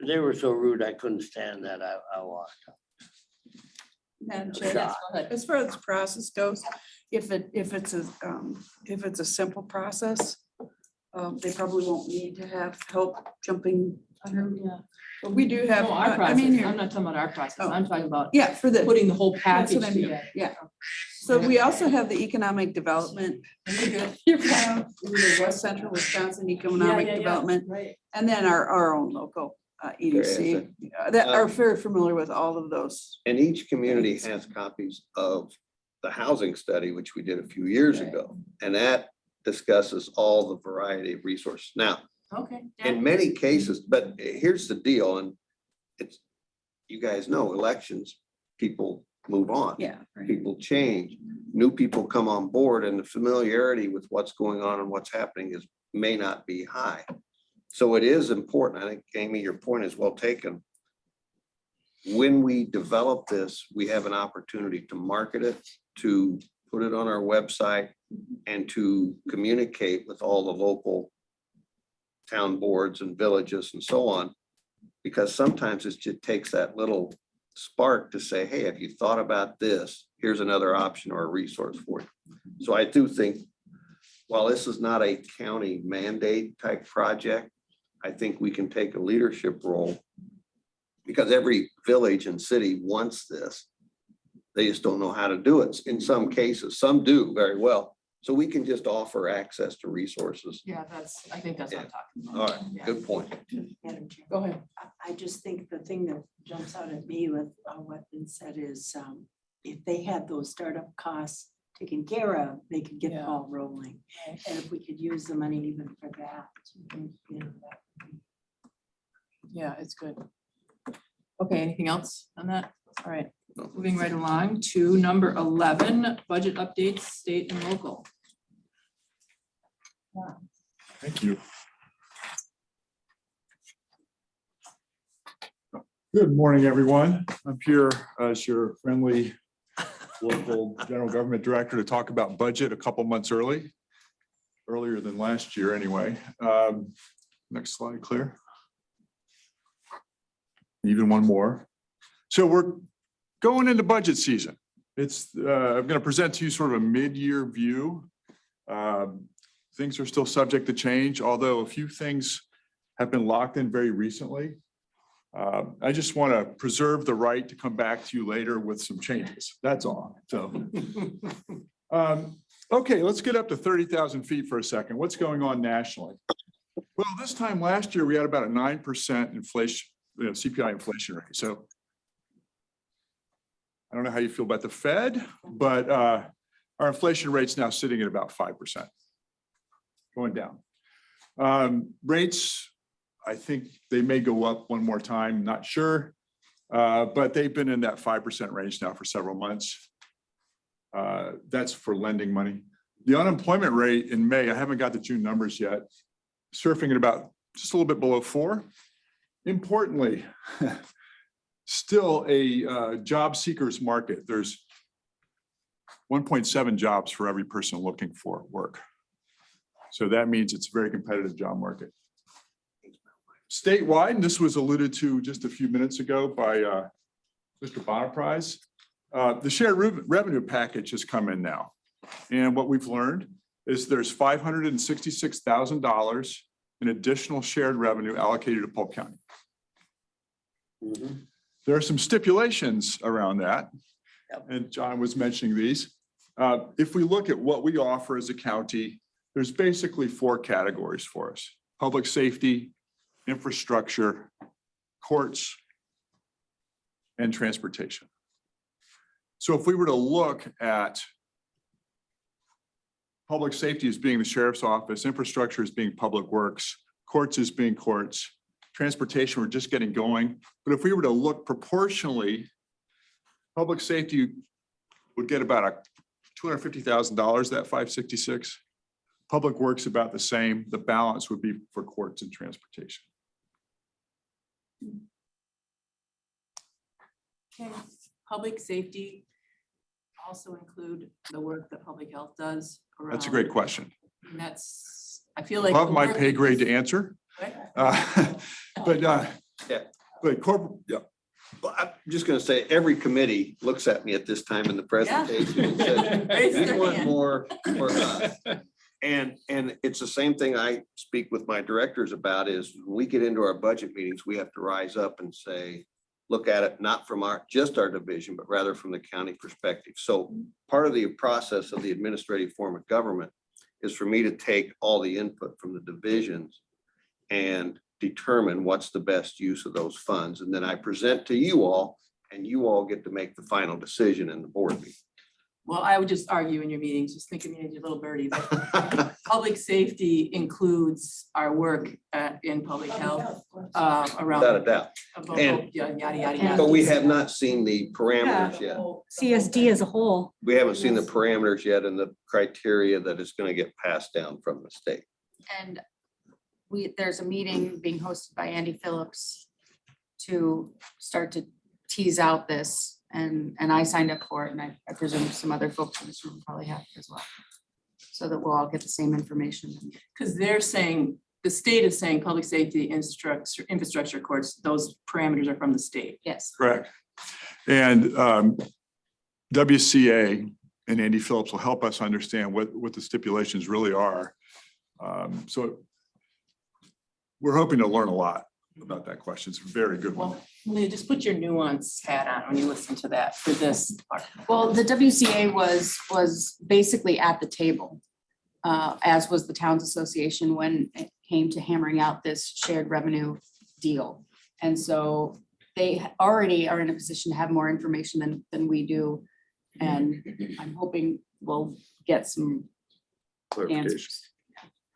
Speaker 3: they were so rude, I couldn't stand that. I walked out.
Speaker 5: And
Speaker 1: Yes, go ahead.
Speaker 5: as far as the process goes, if it's a simple process, they probably won't need to have help jumping through.
Speaker 1: Yeah.
Speaker 5: But we do have,
Speaker 1: No, our
Speaker 5: I
Speaker 1: process,
Speaker 5: mean,
Speaker 1: I'm not talking about our process,
Speaker 5: Oh.
Speaker 1: I'm talking about
Speaker 5: yeah, for the,
Speaker 1: putting the whole
Speaker 5: that's
Speaker 1: package
Speaker 5: what I mean,
Speaker 1: together.
Speaker 5: yeah. So we also have the economic development,
Speaker 1: You're fine.
Speaker 5: the West Central Wisconsin Economic Development,
Speaker 1: Right.
Speaker 5: and then our own local EDC, that are very familiar with all of those.
Speaker 10: And each community has copies of the housing study, which we did a few years
Speaker 1: Right.
Speaker 10: ago. And that discusses all the variety of resources. Now,
Speaker 1: Okay.
Speaker 10: in many cases, but here's the deal, and it's, you guys know, elections, people move on.
Speaker 5: Yeah. right.
Speaker 10: People change, new people come on board, and the familiarity with what's going on and what's happening may not be high. So it is important. I think, Amy, your point is well taken. When we develop this, we have an opportunity to market it, to put it on our website, and to communicate with all the local town boards and villages and so on. Because sometimes it just takes that little spark to say, hey, have you thought about this? Here's another option or a resource for you. So I do think, while this is not a county mandate type project, I think we can take a leadership role, because every village and city wants this. They just don't know how to do it. In some cases, some do very well. So we can just offer access to resources.
Speaker 1: Yeah, I think that's what I'm talking about.
Speaker 10: All right,
Speaker 1: Yeah.
Speaker 10: good point.
Speaker 6: Madam Chair.
Speaker 1: Go ahead.
Speaker 6: I just think the thing that jumps out at me with what's been said is if they had those startup costs taken care of, they could get the
Speaker 1: Yeah.
Speaker 6: ball rolling.
Speaker 1: Right.
Speaker 6: And if we could use the money even for that, you know, that would be.
Speaker 1: Yeah, it's good. Okay, anything else on that? All right,
Speaker 10: No.
Speaker 1: moving right along to number 11, budget updates, state and local.
Speaker 12: Thank you. Good morning, everyone. I'm here as your friendly local general government director to talk about budget a couple months earlier than last year anyway. Next slide, clear. Even one more. So we're going into budget season. I'm going to present to you sort of a mid-year view. Things are still subject to change, although a few things have been locked in very recently. I just want to preserve the right to come back to you later with some changes. That's all. So, okay, let's get up to 30,000 feet for a second. What's going on nationally? Well, this time last year, we had about a 9% inflation, CPI inflation rate. So I don't know how you feel about the Fed, but our inflation rate's now sitting at about 5%, going down. Rates, I think they may go up one more time, not sure, but they've been in that 5% range now for several months. That's for lending money. The unemployment rate in May, I haven't got the June numbers yet, surfing at about just a little bit below 4. Importantly, still a job seekers market. There's 1.7 jobs for every person looking for work. So that means it's a very competitive job market. Statewide, and this was alluded to just a few minutes ago by Mr. Bonaprise, the shared revenue package has come in now. And what we've learned is there's $566,000 in additional shared revenue allocated to Polk County.
Speaker 3: Mhm.
Speaker 12: There are some stipulations around that.
Speaker 3: Yep.
Speaker 12: And John was mentioning these. If we look at what we offer as a county, there's basically 4 categories for us: public safety, infrastructure, courts, and transportation. So if we were to look at public safety as being the sheriff's office, infrastructure as being public works, courts as being courts, transportation, we're just getting going. But if we were to look proportionally, public safety would get about $250,000, that 566. Public works about the same. The balance would be for courts and transportation.
Speaker 1: Okay, public safety also include the work that public health does around.
Speaker 12: That's a great question.
Speaker 1: And that's, I feel like.
Speaker 12: Above
Speaker 1: the
Speaker 12: my
Speaker 1: work
Speaker 12: pay
Speaker 1: that
Speaker 12: grade
Speaker 1: this-
Speaker 12: to answer.
Speaker 1: What?
Speaker 12: Yeah. But corporate, yeah.
Speaker 10: Well, I'm just gonna say, every committee looks at me at this time in the presentation and says,
Speaker 1: Raise
Speaker 10: we
Speaker 1: their
Speaker 10: want
Speaker 1: hand.
Speaker 10: more for us. And it's the same thing I speak with my directors about is when we get into our budget meetings, we have to rise up and say, look at it not from just our division, but rather from the county perspective. So part of the process of the administrative form of government is for me to take all the input from the divisions and determine what's the best use of those funds. And then I present to you all, and you all get to make the final decision in the board meeting.
Speaker 1: Well, I would just argue in your meetings, just think of me as your little birdie. But public safety includes our work in public health around.
Speaker 10: Without a doubt.
Speaker 1: about-
Speaker 10: And-
Speaker 1: Yada, yada, yada.
Speaker 10: But we have not seen the parameters yet.
Speaker 4: CSD as a whole.
Speaker 10: We haven't seen the parameters yet and the criteria that is going to get passed down from the state.
Speaker 9: And there's a meeting being hosted by Andy Phillips to start to tease out this. And I signed up for it, and I presume some other folks in this room probably have as well. So that we'll all get the same information.
Speaker 1: Because they're saying, the state is saying public safety, infrastructure courts, those parameters are from the state.
Speaker 9: Yes.
Speaker 12: Correct. And WCA and Andy Phillips will help us understand what the stipulations really are. So we're hoping to learn a lot about that question. It's a very good one.
Speaker 1: Well, Leah, just put your nuance hat on when you listen to that for this part.
Speaker 9: Well, the WCA was basically at the table, as was the Towns Association when it came to hammering out this shared revenue deal. And so they already are in a position to have more information than we do. And I'm hoping we'll get some
Speaker 12: Clarification.
Speaker 9: answers.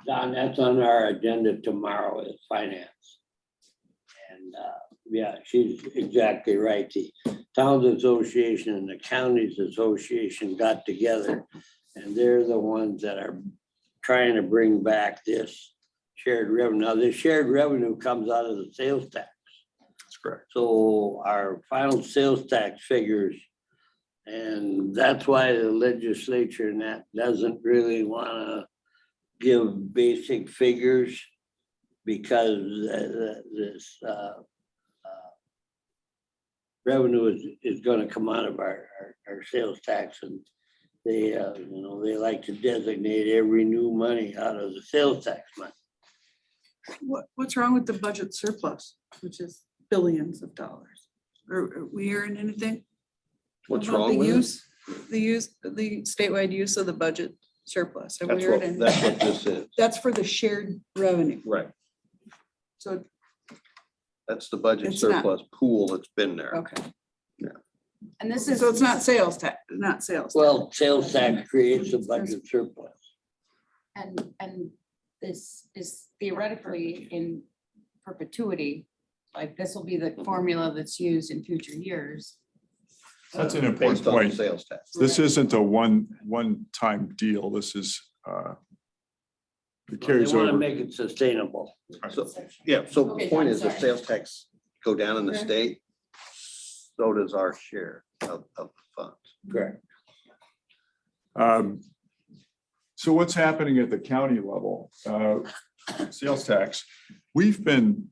Speaker 3: Don, that's on our agenda tomorrow is finance. And yeah, she's exactly right. The Towns Association and the Counties Association got together, and they're the ones that are trying to bring back this shared revenue. Now, this shared revenue comes out of the sales tax.
Speaker 12: That's correct.
Speaker 3: So our final sales tax figures, and that's why the legislature and that doesn't really want to give basic figures, because this revenue is going to come out of our sales tax, and they they like to designate every new money out of the sales tax money.
Speaker 5: What's wrong with the budget surplus, which is billions of dollars? Are we hearing anything?
Speaker 10: What's
Speaker 5: about
Speaker 10: wrong
Speaker 5: the
Speaker 10: with it?
Speaker 5: the statewide use of the budget surplus? Have we
Speaker 10: That's
Speaker 5: heard
Speaker 10: what
Speaker 5: anything?
Speaker 10: this is.
Speaker 5: That's for the shared revenue.
Speaker 10: Right.
Speaker 5: So,
Speaker 10: That's the budget
Speaker 5: It's not-
Speaker 10: surplus pool that's been there.
Speaker 5: okay.
Speaker 9: And this is.
Speaker 5: So it's not sales tax, not sales. tax.
Speaker 3: Well, sales tax creates a budget surplus.
Speaker 9: And this is theoretically in perpetuity, like this will be the formula that's used in future years.
Speaker 12: That's an important
Speaker 10: Based on the
Speaker 12: point.
Speaker 10: sales tax.
Speaker 12: This isn't a one-time deal. This is, it carries
Speaker 3: They want to
Speaker 12: over.
Speaker 3: make it sustainable.
Speaker 10: So, yeah, so the
Speaker 1: Okay,
Speaker 10: point
Speaker 1: I'm
Speaker 10: is the
Speaker 1: sorry.
Speaker 10: sales tax go down in the
Speaker 1: Okay.
Speaker 10: state, so does our share of the funds.
Speaker 3: Correct.
Speaker 12: So what's happening at the county level? Sales tax. We've been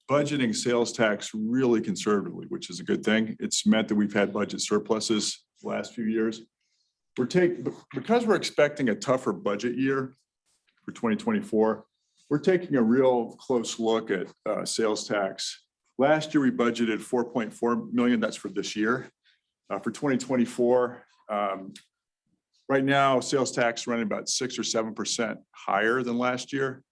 Speaker 12: budgeting sales tax really conservatively, which is a good thing. It's meant that we've had budget surpluses the last few years. Because we're expecting a tougher budget year for 2024, we're taking a real close look at sales tax. Last year, we budgeted 4.4 million. That's for this year. For 2024, right now, sales tax running about 6 or 7% higher than last year.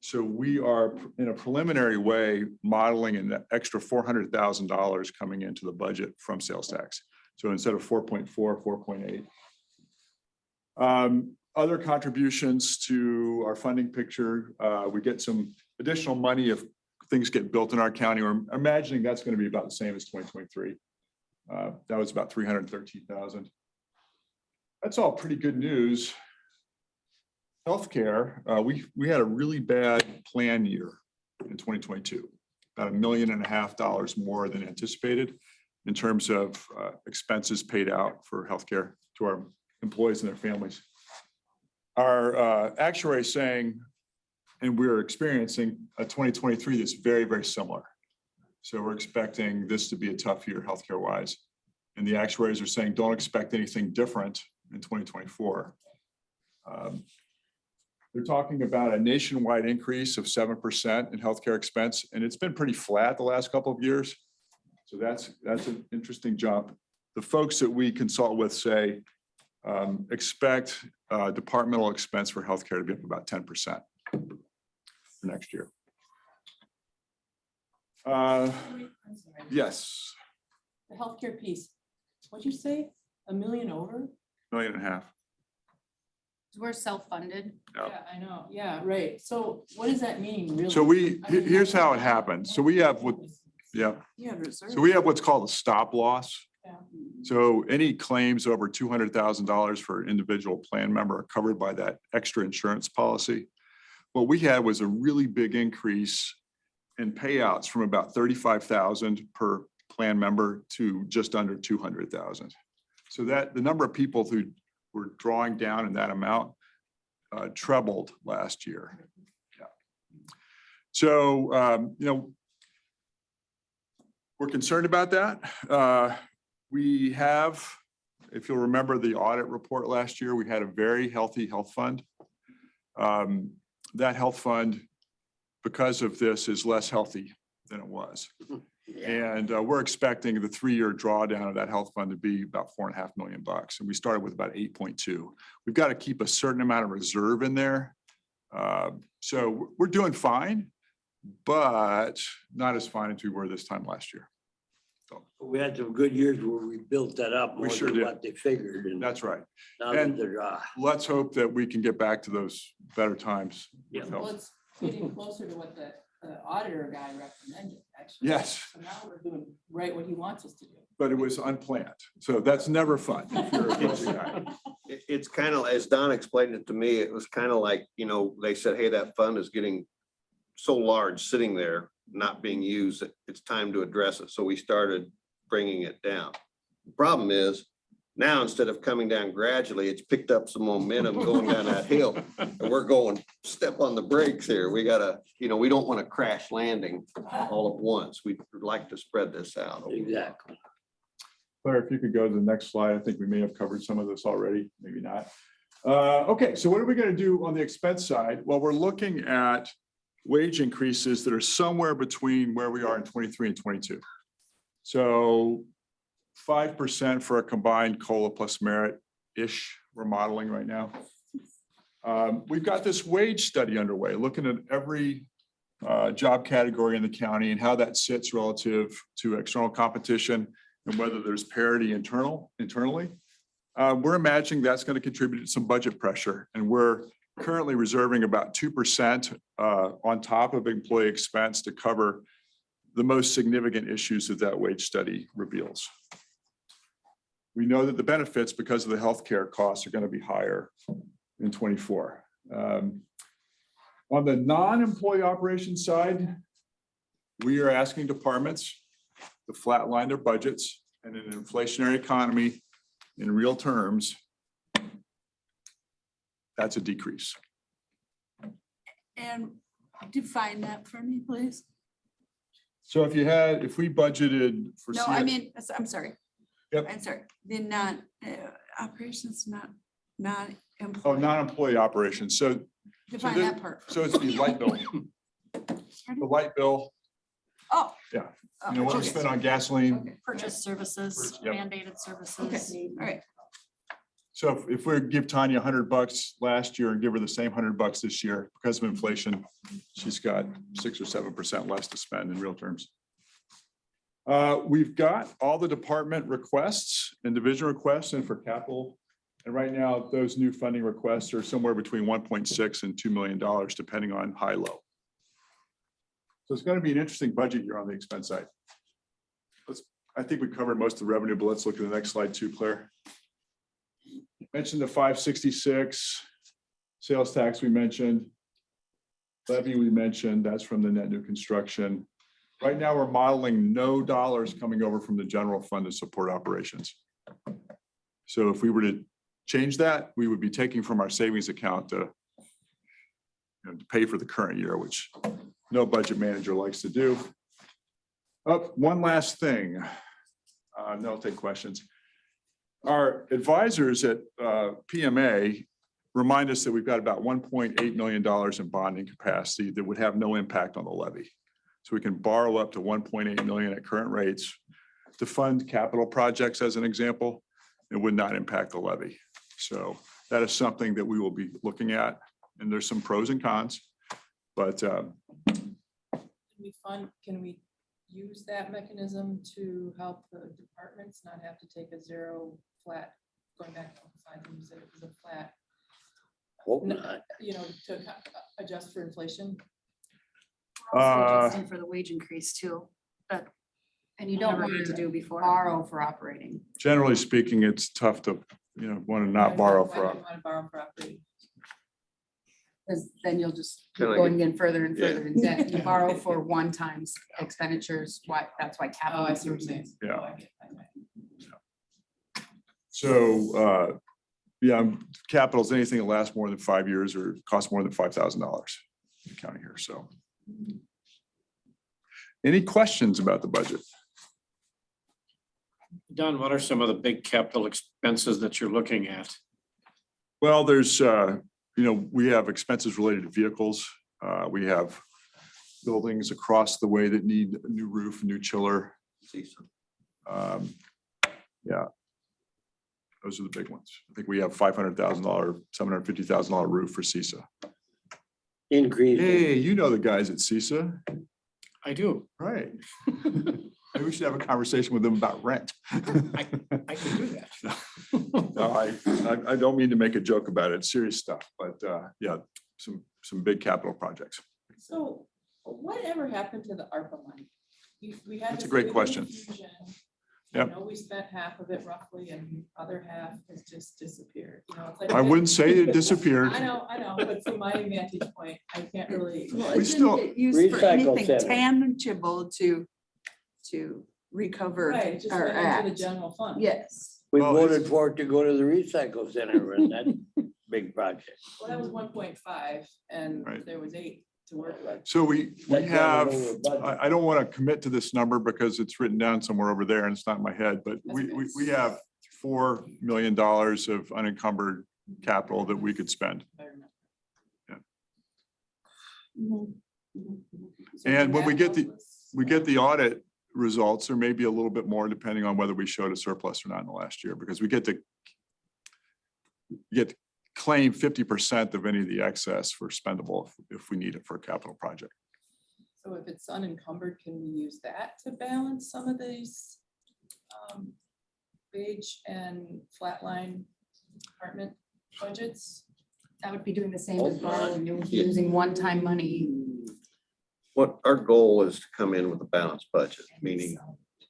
Speaker 12: So we are in a preliminary way modeling an extra $400,000 coming into the budget from sales tax. So instead of 4.4, 4.8. Other contributions to our funding picture, we get some additional money if things get built in our county. We're imagining that's going to be about the same as 2023. That was about 313,000. That's all pretty good news. Healthcare, we had a really bad plan year in 2022, about $1.5 million more than anticipated in terms of expenses paid out for healthcare to our employees and their families. Our actuary is saying, and we're experiencing a 2023 that's very, very similar. So we're expecting this to be a tough year healthcare wise. And the actuaries are saying, don't expect anything different in 2024. They're talking about a nationwide increase of 7% in healthcare expense, and it's been pretty flat the last couple of years. So that's an interesting jump. The folks that we consult with say expect departmental expense for healthcare to be up about 10% for next year.
Speaker 1: I'm sorry.
Speaker 12: Yes,
Speaker 1: The healthcare piece, what'd you say? $1 million over?
Speaker 12: $1.5 million.
Speaker 9: We're self-funded.
Speaker 12: Yeah.
Speaker 1: Yeah, I know. Yeah, right. So what does that mean, really?
Speaker 12: So
Speaker 1: I mean,
Speaker 12: here's how it happens. So we have what, yeah.
Speaker 5: You had reserve.
Speaker 12: So we have what's called a stop loss.
Speaker 1: Yeah.
Speaker 12: So any claims over $200,000 for an individual plan member are covered by that extra insurance policy. What we had was a really big increase in payouts from about 35,000 per plan member to just under 200,000. So that the number of people who were drawing down in that amount trebled last year. Yeah. So, we're concerned about that. We have, if you'll remember the audit report last year, we had a very healthy health fund. That health fund, because of this, is less healthy than it was. And we're expecting the 3-year drawdown of that health fund to be about $4.5 million. And we started with about 8.2. We've got to keep a certain amount of reserve in there. So we're doing fine, but not as fine as we were this time last year. So
Speaker 3: We had some good years where we built that up
Speaker 12: We
Speaker 3: more
Speaker 12: sure
Speaker 3: than
Speaker 12: did.
Speaker 3: what they figured. And
Speaker 12: that's right.
Speaker 3: now
Speaker 12: and-
Speaker 3: that they're,
Speaker 12: Let's hope that we can get back to those better times. with
Speaker 3: Yeah.
Speaker 1: Well,
Speaker 12: health.
Speaker 1: it's getting closer to what the auditor guy recommended, actually.
Speaker 12: Yes,
Speaker 1: So now we're doing right what he wants us to do.
Speaker 12: but it was unplanned. So that's never fun. if you're a budget guy.
Speaker 10: It's kind of, as Don explained it to me, it was kind of like, they said, hey, that fund is getting so large, sitting there, not being used, that it's time to address it. So we started bringing it down. The problem is, now instead of coming down gradually, it's picked up some momentum going down that hill. And we're going, step on the brakes here. We gotta, we don't want to crash landing all at once. We'd like to spread this out.
Speaker 3: exactly.
Speaker 12: Claire, if you could go to the next slide, I think we may have covered some of this already, maybe not. Okay, so what are we going to do on the expense side? Well, we're looking at wage increases that are somewhere between where we are in 23 and 22. So 5% for a combined COLA plus merit-ish we're modeling right now. We've got this wage study underway, looking at every job category in the county and how that sits relative to external competition and whether there's parity internally. We're imagining that's going to contribute to some budget pressure, and we're currently reserving about 2% on top of employee expense to cover the most significant issues that wage study reveals. We know that the benefits, because of the healthcare costs, are going to be higher in 24. On the non-employee operations side, we are asking departments to flatline their budgets, and in an inflationary economy, in real terms, that's a decrease.
Speaker 5: And define that for me, please.
Speaker 12: So if we budgeted for.
Speaker 5: No, I mean, I'm sorry.
Speaker 12: Yep.
Speaker 5: I'm sorry, the operations, not
Speaker 12: Oh,
Speaker 5: employee.
Speaker 12: non-employee operations. So,
Speaker 5: Define
Speaker 12: there-
Speaker 5: that part.
Speaker 12: so it's the light bill. The light bill,
Speaker 5: Oh.
Speaker 12: yeah.
Speaker 5: Oh,
Speaker 12: You know, what we
Speaker 5: okay.
Speaker 12: spend on gasoline.
Speaker 5: Okay.
Speaker 4: Purchase services,
Speaker 12: Yep.
Speaker 4: mandated services.
Speaker 5: All right,
Speaker 12: So if we give Tanya $100 last year and give her the same $100 this year, because of inflation, she's got 6 or 7% less to spend in real terms. We've got all the department requests and division requests in for capital. And right now, those new funding requests are somewhere between 1.6 and $2 million, depending on high-low. So it's going to be an interesting budget year on the expense side. I think we covered most of the revenue, but let's look at the next slide too, Claire. Mentioned the 566 sales tax we mentioned. Levy we mentioned, that's from the net new construction. Right now, we're modeling no dollars coming over from the general fund to support operations. So if we were to change that, we would be taking from our savings account to pay for the current year, which no budget manager likes to do. One last thing. No, I'll take questions. Our advisors at PMA remind us that we've got about $1.8 million in bonding capacity that would have no impact on the levy. So we can borrow up to 1.8 million at current rates to fund capital projects, as an example. It would not impact the levy. So that is something that we will be looking at. And there's some pros and cons, but
Speaker 1: Can we use that mechanism to help the departments not have to take a zero flat, going back to 5 and use it as a flat,
Speaker 3: Hope not.
Speaker 1: you know, to adjust for inflation?
Speaker 4: Also adjusting for the wage increase too, that
Speaker 9: And you
Speaker 4: never
Speaker 9: don't want
Speaker 4: had to
Speaker 9: to
Speaker 4: do before.
Speaker 9: borrow for operating.
Speaker 12: generally speaking, it's tough to, want to not borrow
Speaker 1: Why do
Speaker 12: for.
Speaker 1: you want to borrow for operating?
Speaker 9: Because then you'll just keep
Speaker 10: Kinda
Speaker 9: going in further and
Speaker 10: Yeah.
Speaker 9: further in debt. You borrow for one-time expenditures, that's why
Speaker 1: Oh,
Speaker 9: capital.
Speaker 1: I see what you're saying.
Speaker 12: Yeah.
Speaker 1: Oh, I get it.
Speaker 12: So, capital's anything that lasts more than 5 years or costs more than $5,000 counting here, so. Any questions about the budget?
Speaker 13: Don, what are some of the big capital expenses that you're looking at?
Speaker 12: Well, there's, we have expenses related to vehicles. We have buildings across the way that need a new roof, a new chiller. Yeah. Those are the big ones. I think we have $500,000, $750,000 roof for CISA.
Speaker 3: Increase.
Speaker 12: Hey, you know the guys at CISA,
Speaker 13: I do.
Speaker 12: right? Maybe we should have a conversation with them about rent.
Speaker 13: I can do that.
Speaker 12: No, I don't mean to make a joke about it. It's serious stuff, but some big capital projects.
Speaker 1: So whatever happened to the ARPA money? We had
Speaker 12: That's a
Speaker 1: this
Speaker 12: great
Speaker 1: big
Speaker 12: question.
Speaker 1: infusion.
Speaker 12: Yep.
Speaker 1: You know, we spent half of it roughly and the other half has just disappeared. You know, it's like.
Speaker 12: I wouldn't say it disappeared.
Speaker 1: I know, but from my vantage point, I can't really.
Speaker 5: well,
Speaker 12: We
Speaker 5: it
Speaker 12: still-
Speaker 5: didn't get used for
Speaker 3: Recycle
Speaker 5: anything
Speaker 3: center.
Speaker 5: tangible to recover
Speaker 1: Right, it just
Speaker 5: our
Speaker 1: went into the
Speaker 5: act.
Speaker 1: general fund.
Speaker 5: Yes.
Speaker 3: We
Speaker 12: Well,
Speaker 3: voted for it to go to the recycle center and that big project.
Speaker 1: Well, that was 1.5 and
Speaker 12: Right.
Speaker 1: there was 8 to work with.
Speaker 12: So we
Speaker 3: That's
Speaker 12: have,
Speaker 3: not over budget.
Speaker 12: I don't want to commit to this number because it's written down somewhere over there and it's not in my head, but
Speaker 1: That's
Speaker 12: we
Speaker 1: okay.
Speaker 12: have $4 million of unencumbered capital that we could spend.
Speaker 1: if I remember.
Speaker 5: Mhm.
Speaker 1: So
Speaker 12: And when we
Speaker 1: that
Speaker 12: get the-
Speaker 1: help us?
Speaker 12: We get the audit results, there may be a little bit more depending on whether we showed a surplus or not in the last year, because we get to claim 50% of any of the excess for spendable if we need it for a capital project.
Speaker 1: So if it's unencumbered, can we use that to balance some of these wage and flatline department budgets?
Speaker 9: That would be doing the same as borrowing, using one-time money.
Speaker 10: What our goal is to come in with a balanced budget, meaning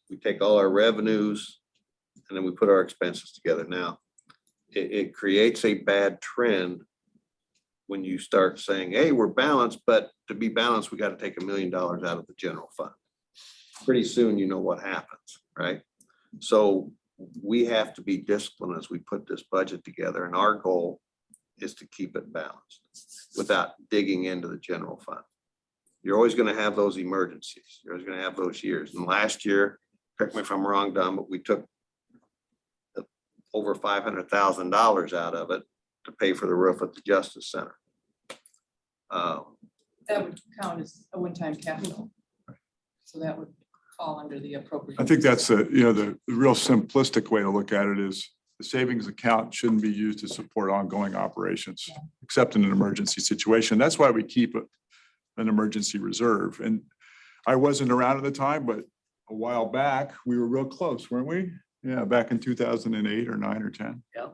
Speaker 10: we take all our revenues and then we put our expenses together. Now, it creates a bad trend when you start saying, hey, we're balanced, but to be balanced, we got to take $1 million out of the general fund. Pretty soon, you know what happens, right? So we have to be disciplined as we put this budget together. And our goal is to keep it balanced without digging into the general fund. You're always gonna have those emergencies. You're always gonna have those years. And last year, correct me if I'm wrong, Don, but we took over $500,000 out of it to pay for the roof at the Justice Center.
Speaker 1: That would count as a one-time capital. So that would fall under the appropriate.
Speaker 12: I think that's the real simplistic way to look at it is the savings account shouldn't be used to support ongoing operations, except in an emergency situation. That's why we keep an emergency reserve. And I wasn't around at the time, but a while back, we were real close, weren't we? Yeah, back in 2008 or 9 or 10.
Speaker 3: Yeah.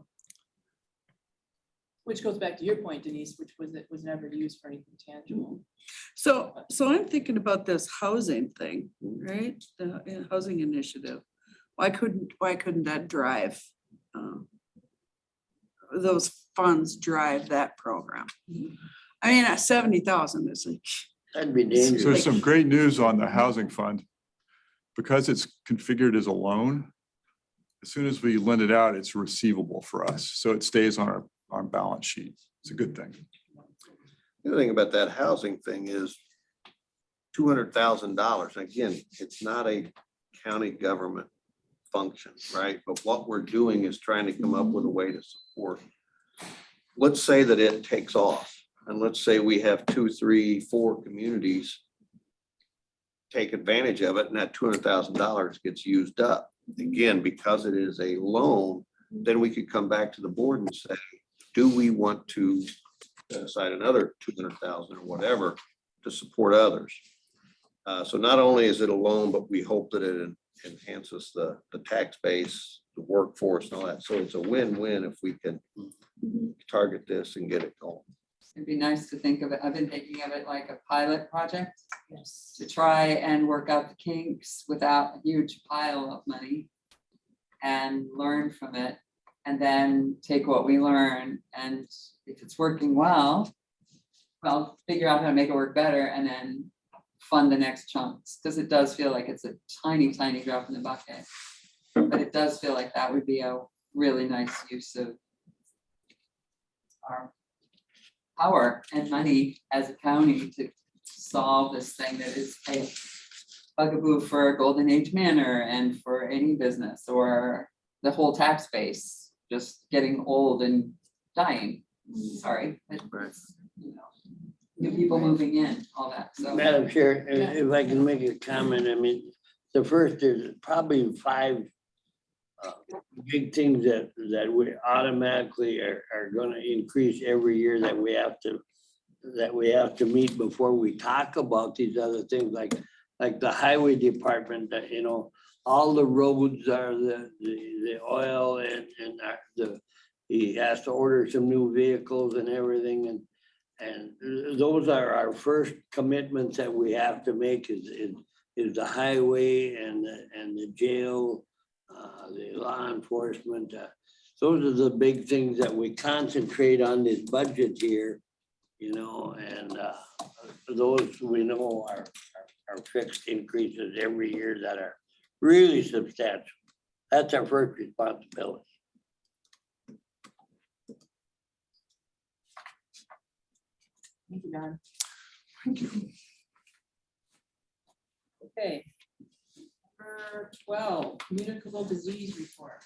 Speaker 1: Which goes back to your point, Denise, which was it was never used for anything tangible.
Speaker 5: So I'm thinking about this housing thing, right? The housing initiative. Why couldn't that drive? Those funds drive that program. I mean, at 70,000 is like.
Speaker 3: That'd be
Speaker 12: So
Speaker 3: dangerous.
Speaker 12: there's some great news on the housing fund. Because it's configured as a loan, as soon as we lend it out, it's receivable for us. So it stays on our balance sheet. It's a good thing.
Speaker 10: The other thing about that housing thing is $200,000. Again, it's not a county government function, right? But what we're doing is trying to come up with a way to support. Let's say that it takes off, and let's say we have 2, 3, 4 communities take advantage of it, and that $200,000 gets used up. Again, because it is a loan, then we could come back to the board and say, do we want to set aside another 200,000 or whatever to support others? So not only is it a loan, but we hope that it enhances the tax base, the workforce and all that. So it's a win-win if we can target this and get it going.
Speaker 7: It'd be nice to think of it, I've been thinking of it like a pilot project
Speaker 1: Yes.
Speaker 7: to try and work out the kinks without a huge pile of money and learn from it. And then take what we learn, and if it's working well, figure out how to make it work better and then fund the next chunks. Because it does feel like it's a tiny, tiny drop in the bucket. But it does feel like that would be a really nice use of our power and money as a county to solve this thing that is a bugaboo for Golden Age Manor and for any business or the whole tax base just getting old and dying. Sorry, but it's, new people moving in, all that. So
Speaker 3: Madam Chair, if I can make a comment, I mean, there's probably 5 big things that we automatically are gonna increase every year that we have to meet before we talk about these other things, like the highway department, that, all the roads are the oil and he has to order some new vehicles and everything, and those are our first commitments that we have to make is the highway and the jail, the law enforcement. Those are the big things that we concentrate on this budget here, and those we know are fixed increases every year that are really substantial. That's our first responsibility.
Speaker 1: Thank you, Don.
Speaker 12: Thank you.
Speaker 1: Okay. Number 12, communicable disease report.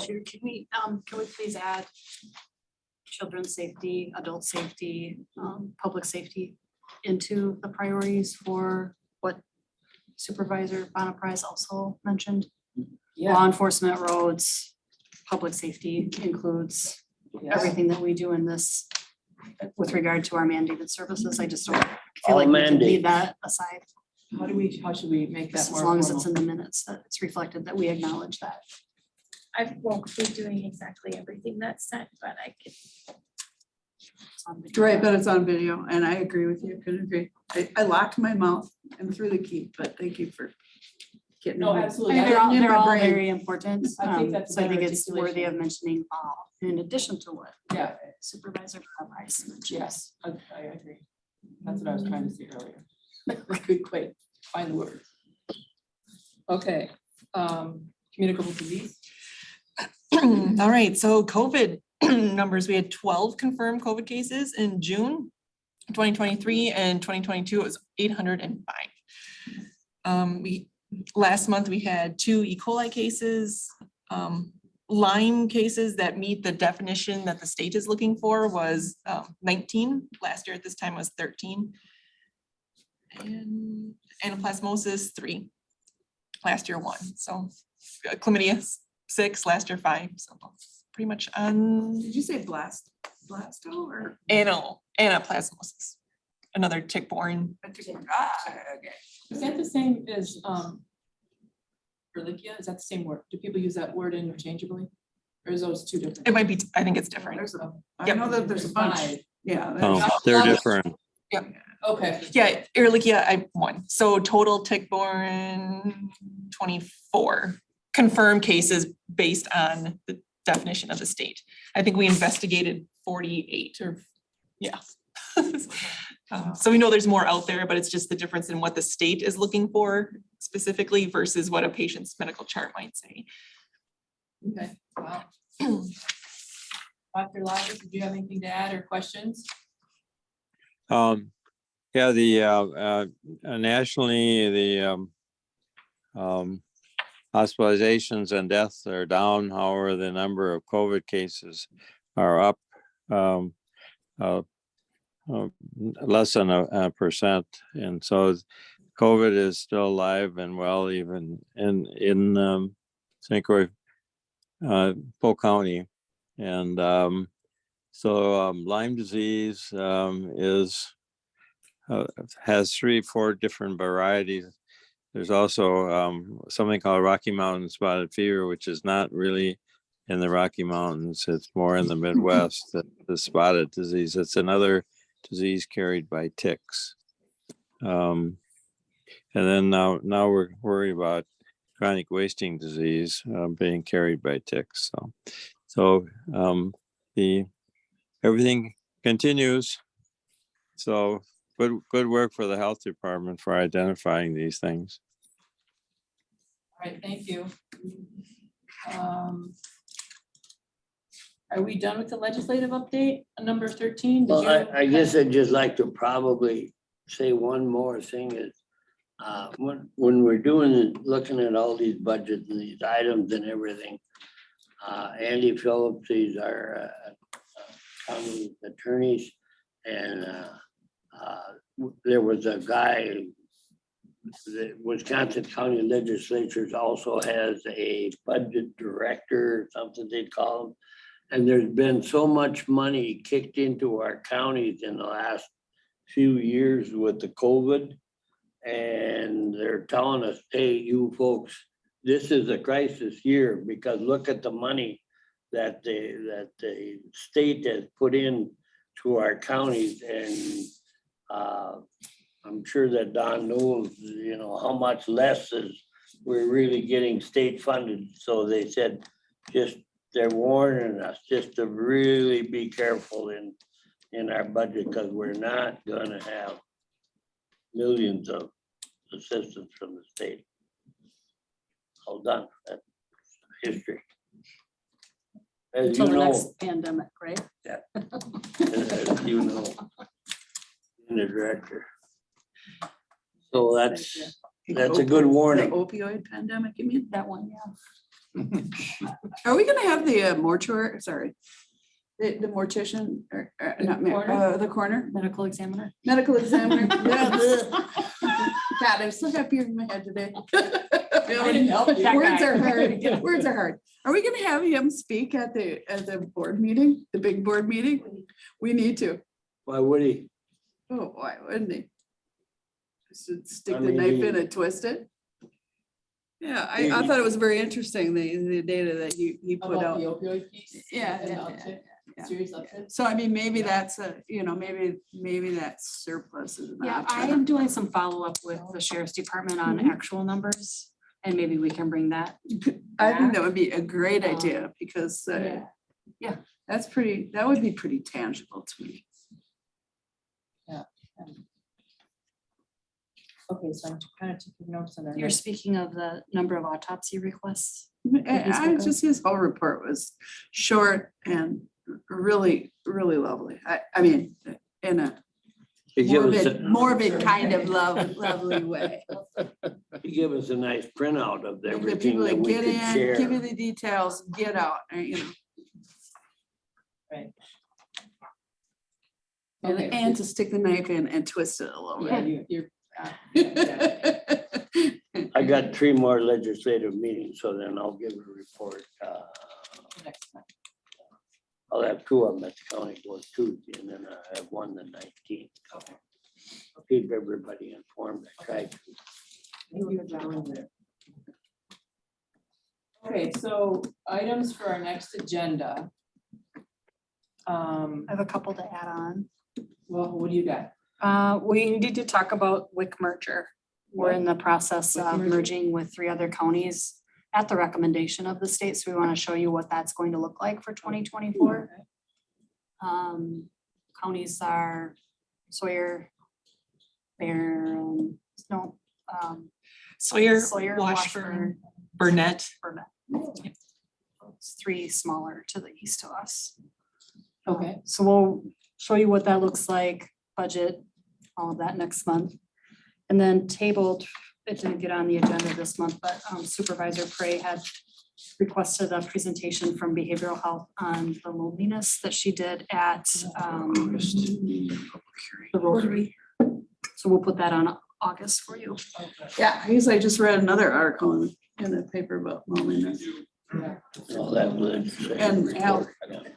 Speaker 4: Chair, can we please add children's safety, adult safety, public safety into the priorities for what Supervisor Bonaprise also mentioned? Law enforcement, roads, public safety includes everything that we do in this with regard to our mandated services. I just don't feel like we can leave that aside.
Speaker 1: How should we make that
Speaker 4: As
Speaker 1: more
Speaker 4: long as it's
Speaker 1: formal?
Speaker 4: in the minutes, that it's reflected that we acknowledge that.
Speaker 14: I won't be doing exactly everything that's said, but I could.
Speaker 4: It's on video.
Speaker 5: Right, but it's on video, and I agree with you, couldn't agree. I locked my mouth and threw the key, but thank you for getting.
Speaker 1: No,
Speaker 5: me.
Speaker 4: I
Speaker 1: absolutely.
Speaker 4: mean, they're all,
Speaker 5: In my
Speaker 4: they're all
Speaker 5: brain.
Speaker 4: very important.
Speaker 1: I think that's a
Speaker 4: So I think
Speaker 1: better
Speaker 4: it's worthy of
Speaker 1: articulation.
Speaker 4: mentioning all, in addition to what
Speaker 1: Yeah,
Speaker 4: Supervisor Price mentioned.
Speaker 1: yes, I agree. That's what I was trying to say earlier. Good, quite, find the word. Okay, communicable disease.
Speaker 15: All right, so COVID numbers, we had 12 confirmed COVID cases in June 2023, and 2022 it was 805. Last month we had 2 E. coli cases. Lyme cases that meet the definition that the state is looking for was 19. Last year at this time was 13. And anaplasmosis 3. Last year 1. So chlamydia 6, last year 5. So pretty much on
Speaker 5: Did you say blasto or?
Speaker 15: anaplasmosis, another tick-borne.
Speaker 5: Okay.
Speaker 1: Is that the same as Ehrlichia? Is that the same word? Do people use that word interchangeably? Or is those two different?
Speaker 15: It might be, I think it's different.
Speaker 5: I know that there's a bunch. Yeah. there's-
Speaker 11: Oh, they're different.
Speaker 1: Okay.
Speaker 15: Yeah, Ehrlichia, I won. So total tick-borne 24 confirmed cases based on the definition of the state. I think we investigated 48 or, yeah. So we know there's more out there, but it's just the difference in what the state is looking for specifically versus what a patient's medical chart might say.
Speaker 1: Okay, wow. Dr. Lyles, did you have anything to add or questions?
Speaker 11: Yeah, the nationally, the hospitalizations and deaths are down. However, the number of COVID cases are up less than a percent. And so COVID is still alive and well, even in St. Croix, Polk County. And so Lyme disease has 3-4 different varieties. There's also something called Rocky Mountain spotted fever, which is not really in the Rocky Mountains. It's more in the Midwest, the spotted disease. It's another disease carried by ticks. And then now we're worried about chronic wasting disease being carried by ticks. So everything continues. So good work for the health department for identifying these things.
Speaker 1: All right, thank you. Are we done with the legislative update on number 13? Did
Speaker 3: Well,
Speaker 1: you-
Speaker 3: I guess I'd just like to probably say one more thing is, when we're looking at all these budgets and these items and everything, Andy Phillips, he's our county attorneys, and there was a guy, the Wisconsin County Legislature also has a budget director, or something they'd call him. And there's been so much money kicked into our counties in the last few years with the COVID. And they're telling us, hey, you folks, this is a crisis year, because look at the money that the state has put in to our counties. And I'm sure that Don knows, how much less we're really getting state funded. So they said, they're warning us just to really be careful in our budget, because we're not gonna have millions of assistance from the state. All done, that's history. As
Speaker 4: Until
Speaker 3: you
Speaker 4: the
Speaker 3: know,
Speaker 4: next pandemic, right?
Speaker 3: as you know, in the director. So that's a good
Speaker 5: The
Speaker 3: warning.
Speaker 5: opioid pandemic, you mean?
Speaker 4: That one, yeah.
Speaker 5: Are we gonna have the mortuary, sorry, the mortician, or not, the coroner,
Speaker 4: Medical examiner.
Speaker 5: medical examiner? God, I'm so happy in my head today.
Speaker 1: didn't help you.
Speaker 5: Words are hard, words are hard. Are we gonna have him speak at the board meeting, the big board meeting? We need to.
Speaker 3: Why would he?
Speaker 5: Oh, why wouldn't he? Just stick
Speaker 3: I
Speaker 5: the
Speaker 3: mean,
Speaker 5: knife
Speaker 3: he-
Speaker 5: in and twist it. Yeah, I
Speaker 3: He-
Speaker 5: thought it was very interesting, the data that he put
Speaker 1: About the
Speaker 5: out.
Speaker 1: opioid piece?
Speaker 5: Yeah,
Speaker 1: And the
Speaker 5: yeah,
Speaker 1: uptick,
Speaker 5: yeah,
Speaker 1: serious uptick?
Speaker 5: So I mean, maybe that's maybe that surplus is an
Speaker 4: Yeah, I
Speaker 5: option.
Speaker 4: am doing some follow-up with the sheriff's department on
Speaker 5: Mhm.
Speaker 4: actual numbers, and maybe we can bring that.
Speaker 5: I think that would be a great idea, because
Speaker 4: Yeah.
Speaker 5: that would be pretty tangible to me.
Speaker 1: Okay, so I'm kind of taking notes on that.
Speaker 4: You're speaking of the number of autopsy requests.
Speaker 5: I just, his whole report was short and really, really lovely. I mean, in a
Speaker 3: He gave us,
Speaker 5: morbid kind of lovely way.
Speaker 3: he gave us a nice printout of
Speaker 5: The
Speaker 3: everything
Speaker 5: people
Speaker 3: that
Speaker 5: that
Speaker 3: we
Speaker 5: get
Speaker 3: could
Speaker 5: in, give you
Speaker 3: share.
Speaker 5: the details, get out, you know.
Speaker 1: Right.
Speaker 5: And, and to stick the knife in and twist it a little
Speaker 1: Yeah,
Speaker 5: bit.
Speaker 1: you're. Yeah.
Speaker 3: I got 3 more legislative meetings, so then I'll give a report.
Speaker 1: Next time.
Speaker 3: I'll have 2 of them at the county board Tuesday, and then I have one the 19th.
Speaker 1: Okay.
Speaker 3: I'll keep everybody informed. I tried to.
Speaker 1: Okay, so items for our next agenda.
Speaker 4: I have a couple to add on.
Speaker 1: Well, what do you got?
Speaker 4: We need to talk about WIC merger. We're in the process
Speaker 1: WIC
Speaker 4: of
Speaker 1: merger?
Speaker 4: merging with 3 other counties at the recommendation of the state. So we want to show you what that's going to look like for 2024. Counties are Sawyer, Barron,
Speaker 15: Sawyer,
Speaker 4: Sawyer,
Speaker 15: Washburn, Burnett.
Speaker 4: Burnett. It's 3 smaller to the east of us.
Speaker 1: Okay.
Speaker 4: So we'll show you what that looks like, budget, all of that next month. And then tabled, it didn't get on the agenda this month, but Supervisor Prey had requested a presentation from behavioral health on the loneliness that she did at the Rotary. So we'll put that on August for you.
Speaker 5: Yeah, I guess I just read another article in the paper about loneliness.
Speaker 3: All that was.
Speaker 5: And health.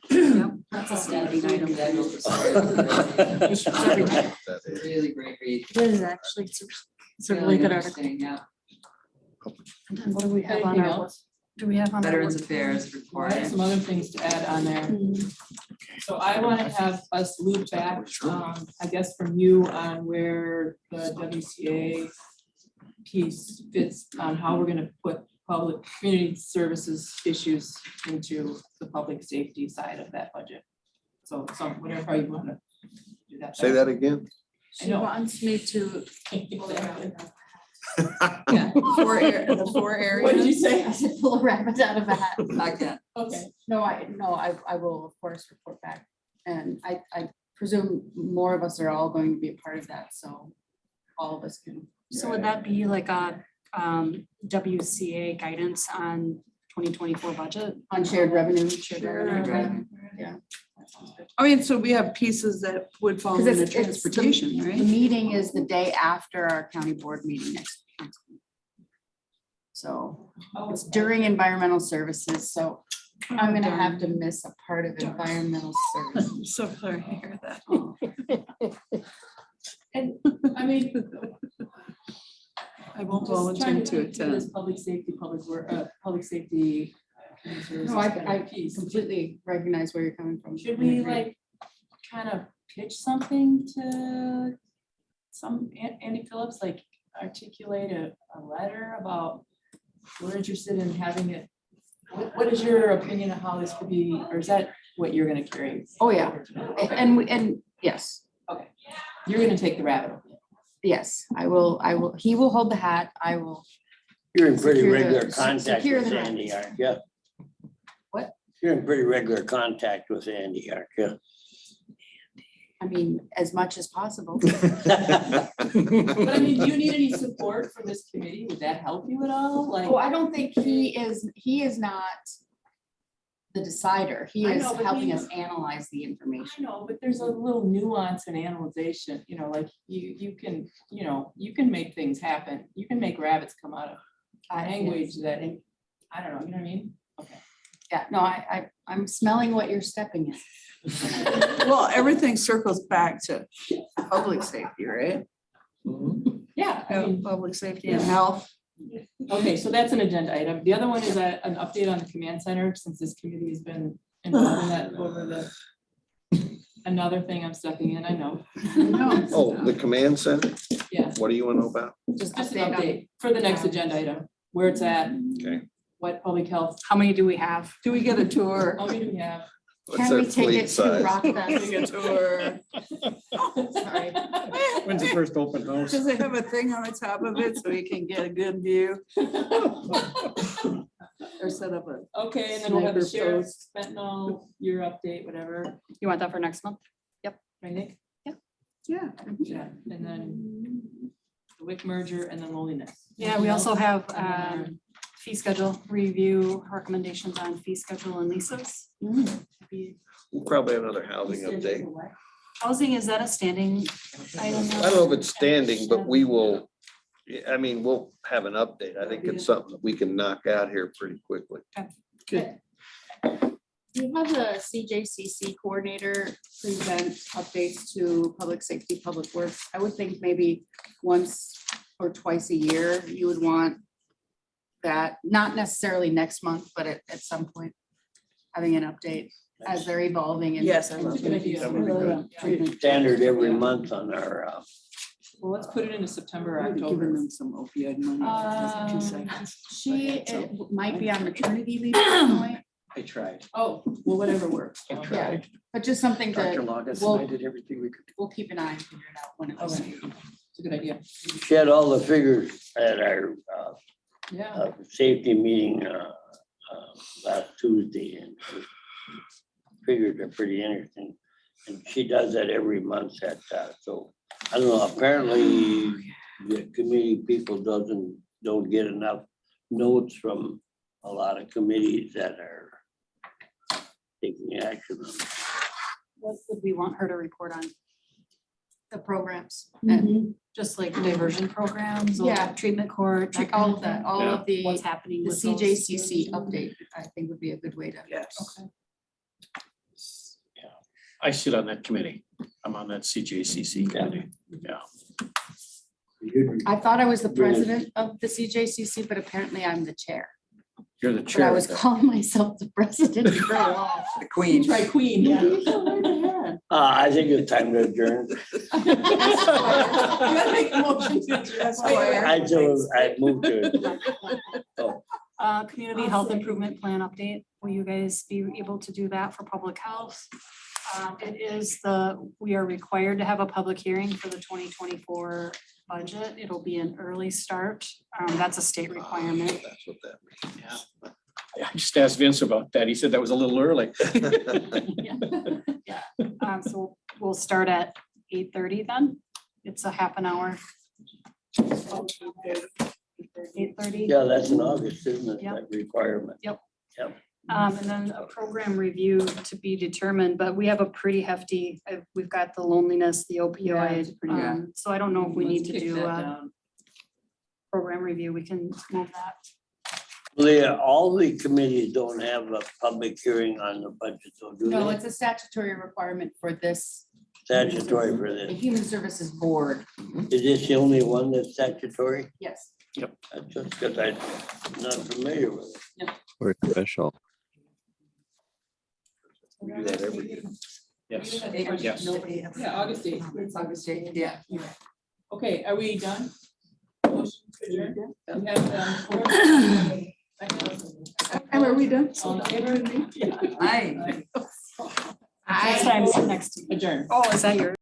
Speaker 4: Yep, that's a standing item.
Speaker 7: Really great read.
Speaker 4: It is actually, it's a really good article.
Speaker 7: interesting, yeah.
Speaker 4: And then what do we have on
Speaker 1: Anything
Speaker 4: our,
Speaker 1: else?
Speaker 4: do we have on? our
Speaker 7: Veterans
Speaker 4: work-
Speaker 7: Affairs
Speaker 1: I
Speaker 7: report.
Speaker 1: have some other things to add on there.
Speaker 4: Mhm.
Speaker 1: So I want to have us loop back, I guess from you on where the WCA piece fits on how we're gonna put public community services issues into the public safety side of that budget. So whatever how you want to do that.
Speaker 10: Say that again.
Speaker 1: I
Speaker 9: She
Speaker 1: know.
Speaker 9: wants me to.
Speaker 1: Yeah.
Speaker 5: The 4 areas.
Speaker 1: What did you say?
Speaker 9: I said pull a rabbit out of a hat.
Speaker 7: I can't.
Speaker 1: Okay.
Speaker 9: No, I will of course report back. And I presume more of us are all going to be a part of that, so all of us can.
Speaker 4: So would that be like a WCA guidance on 2024 budget?
Speaker 9: On shared revenue.
Speaker 4: Shared
Speaker 5: Sure.
Speaker 4: revenue.
Speaker 9: Yeah.
Speaker 5: I mean, so we have pieces that would fall
Speaker 9: Because
Speaker 5: into
Speaker 9: it's
Speaker 5: transportation,
Speaker 9: The
Speaker 5: right?
Speaker 9: meeting is the day after our county board meeting next week. So it's during environmental services, so I'm gonna have to miss a part of environmental services.
Speaker 5: I'm so sorry to hear that.
Speaker 1: And I mean.
Speaker 5: I won't
Speaker 1: Just trying
Speaker 5: volunteer to
Speaker 1: think through this
Speaker 5: attend.
Speaker 1: public safety, public safety.
Speaker 9: No, I completely recognize where you're coming from.
Speaker 1: Should
Speaker 9: I
Speaker 1: we
Speaker 9: agree.
Speaker 1: like kind of pitch something to Andy Phillips, like articulate a letter about we're interested in having it. What is your opinion of how this could be, or is that what you're gonna carry?
Speaker 9: Oh, yeah. And yes,
Speaker 1: Okay, you're gonna take the rabbit. hole.
Speaker 9: yes, I will, he will hold the hat, I will.
Speaker 3: You're in pretty
Speaker 9: Secure the-
Speaker 3: regular contact
Speaker 9: secure
Speaker 3: with
Speaker 9: the
Speaker 3: Andy,
Speaker 9: rights.
Speaker 3: aren't you?
Speaker 9: What?
Speaker 3: You're in pretty regular contact with Andy, aren't you?
Speaker 9: I mean, as much as possible.
Speaker 1: But I mean, do you need any support from this committee? Would that help you at all? Like.
Speaker 9: Oh, I don't think he is not the decider. He
Speaker 1: I
Speaker 9: is
Speaker 1: know, but
Speaker 9: helping
Speaker 1: he-
Speaker 9: us analyze the
Speaker 1: I
Speaker 9: information.
Speaker 1: know, but there's a little nuance and analyzation, like you can, you can make things happen. You can make rabbits come out of language that, I don't know, you know what I mean? Okay.
Speaker 9: Yeah, no, I'm smelling what you're stepping in.
Speaker 5: Well, everything circles back to public safety, right?
Speaker 1: Yeah, I mean,
Speaker 5: Public safety and health.
Speaker 1: okay, so that's an agenda item. The other one is an update on the command center, since this committee has been involved in that over another thing I'm stepping in, I know.
Speaker 10: Oh, the command center?
Speaker 1: Yeah,
Speaker 10: What do you want to know about?
Speaker 1: just an update for the next agenda item, where it's at,
Speaker 10: Okay.
Speaker 1: what public health,
Speaker 4: How many do we have?
Speaker 5: Do we get a tour?
Speaker 1: how many do we have?
Speaker 10: What's
Speaker 9: Can
Speaker 10: their
Speaker 9: we take
Speaker 10: fleet
Speaker 9: it to
Speaker 10: size?
Speaker 5: Getting a tour.
Speaker 9: Sorry.
Speaker 13: When's the first open house?
Speaker 5: Does it have a thing on the top of it so we can get a good view? or set up a,
Speaker 1: Okay, and then we'll have the
Speaker 5: Sniper
Speaker 1: sheriff's fentanyl, your update, whatever,
Speaker 4: You want that for next month?
Speaker 1: right, Nick?
Speaker 5: yeah.
Speaker 1: Yeah, and then the WIC merger and then loneliness.
Speaker 4: Yeah, we also have
Speaker 1: And then-
Speaker 4: fee schedule review, recommendations on fee schedule and leases. Be-
Speaker 10: We'll probably have another housing update.
Speaker 4: Housing, is that a standing item?
Speaker 10: I don't know if it's standing, but we will, I mean, we'll have an update. I think it's something that we can knock out here pretty quickly.
Speaker 9: You have the CJCC coordinator present updates to public safety, public works. I would think maybe once or twice a year, you would want that, not necessarily next month, but at some point, having an update as they're evolving and.
Speaker 5: Yes.
Speaker 1: That's a good idea.
Speaker 10: That would be good.
Speaker 1: Yeah.
Speaker 3: Standard every month on our,
Speaker 1: Well, let's put it into September,
Speaker 5: I've giving
Speaker 1: October.
Speaker 5: them some opioid money. for 2 seconds.
Speaker 9: She might be on maternity leave at this point,
Speaker 13: I tried.
Speaker 1: Oh, well, whatever works.
Speaker 13: I
Speaker 9: yeah,
Speaker 13: tried.
Speaker 9: but just something
Speaker 13: Dr.
Speaker 9: to,
Speaker 13: Logus
Speaker 9: we'll-
Speaker 13: and I did everything we could.
Speaker 9: we'll keep an eye and figure it out when it was.
Speaker 1: Okay. It's a good idea.
Speaker 3: she had all the figures at our
Speaker 1: Yeah.
Speaker 3: safety meeting last Tuesday, and the figures are pretty interesting. And she does that every month at, so, I don't know, apparently the committee people don't get enough notes from a lot of committees that are taking action on.
Speaker 4: What would we want her to report on?
Speaker 9: The programs and
Speaker 4: Just like diversion programs or
Speaker 9: Yeah.
Speaker 4: treatment court?
Speaker 9: like all of that, all of the,
Speaker 4: What's happening
Speaker 9: the
Speaker 4: with those?
Speaker 9: CJCC update, I think would be a good way to.
Speaker 5: Yes.
Speaker 13: I sit on that committee. I'm on that CJCC committee. Yeah.
Speaker 9: I thought I was the president of the CJCC, but apparently I'm the chair.
Speaker 13: You're the
Speaker 9: But I
Speaker 13: chair.
Speaker 9: was calling myself the president for a while.
Speaker 7: The queen.
Speaker 1: Try queen, yeah.
Speaker 3: I think it's time to adjourn.
Speaker 1: You gotta make a motion to adjourn.
Speaker 3: I moved to.
Speaker 4: Community health improvement plan update. Will you guys be able to do that for public health? We are required to have a public hearing for the 2024 budget. It'll be an early start. That's a state requirement.
Speaker 10: That's what that means.
Speaker 13: I just asked Vince about that. He said that was a little early.
Speaker 4: So we'll start at 8:30 then. It's a half an hour. 8:30.
Speaker 3: Yeah, that's in August, isn't it,
Speaker 4: Yep.
Speaker 3: that requirement?
Speaker 4: And then a program review to be determined, but we have a pretty hefty, we've got the loneliness, the opioid. So I don't know if we need to do a program review. We can move that.
Speaker 3: All the committees don't have a public hearing on the budget, so do
Speaker 9: No,
Speaker 3: they?
Speaker 9: it's a statutory requirement for this,
Speaker 3: Statutory for
Speaker 9: the
Speaker 3: this.
Speaker 9: Human Services Board.
Speaker 3: Is this the only one that's statutory?
Speaker 9: Yes.
Speaker 3: That's just because I'm not familiar with it.
Speaker 11: We're special.
Speaker 10: We do that every year.
Speaker 13: Yes.
Speaker 1: Yes.
Speaker 9: Nobody.
Speaker 1: Yeah, August 8th.
Speaker 9: It's August 8th, yeah.
Speaker 1: Okay, are we done? Motion to adjourn? We have,
Speaker 5: And are we done?
Speaker 1: all in favor?
Speaker 9: Aye.
Speaker 4: Next time, next.
Speaker 1: Adjourn.
Speaker 4: Oh, is that yours?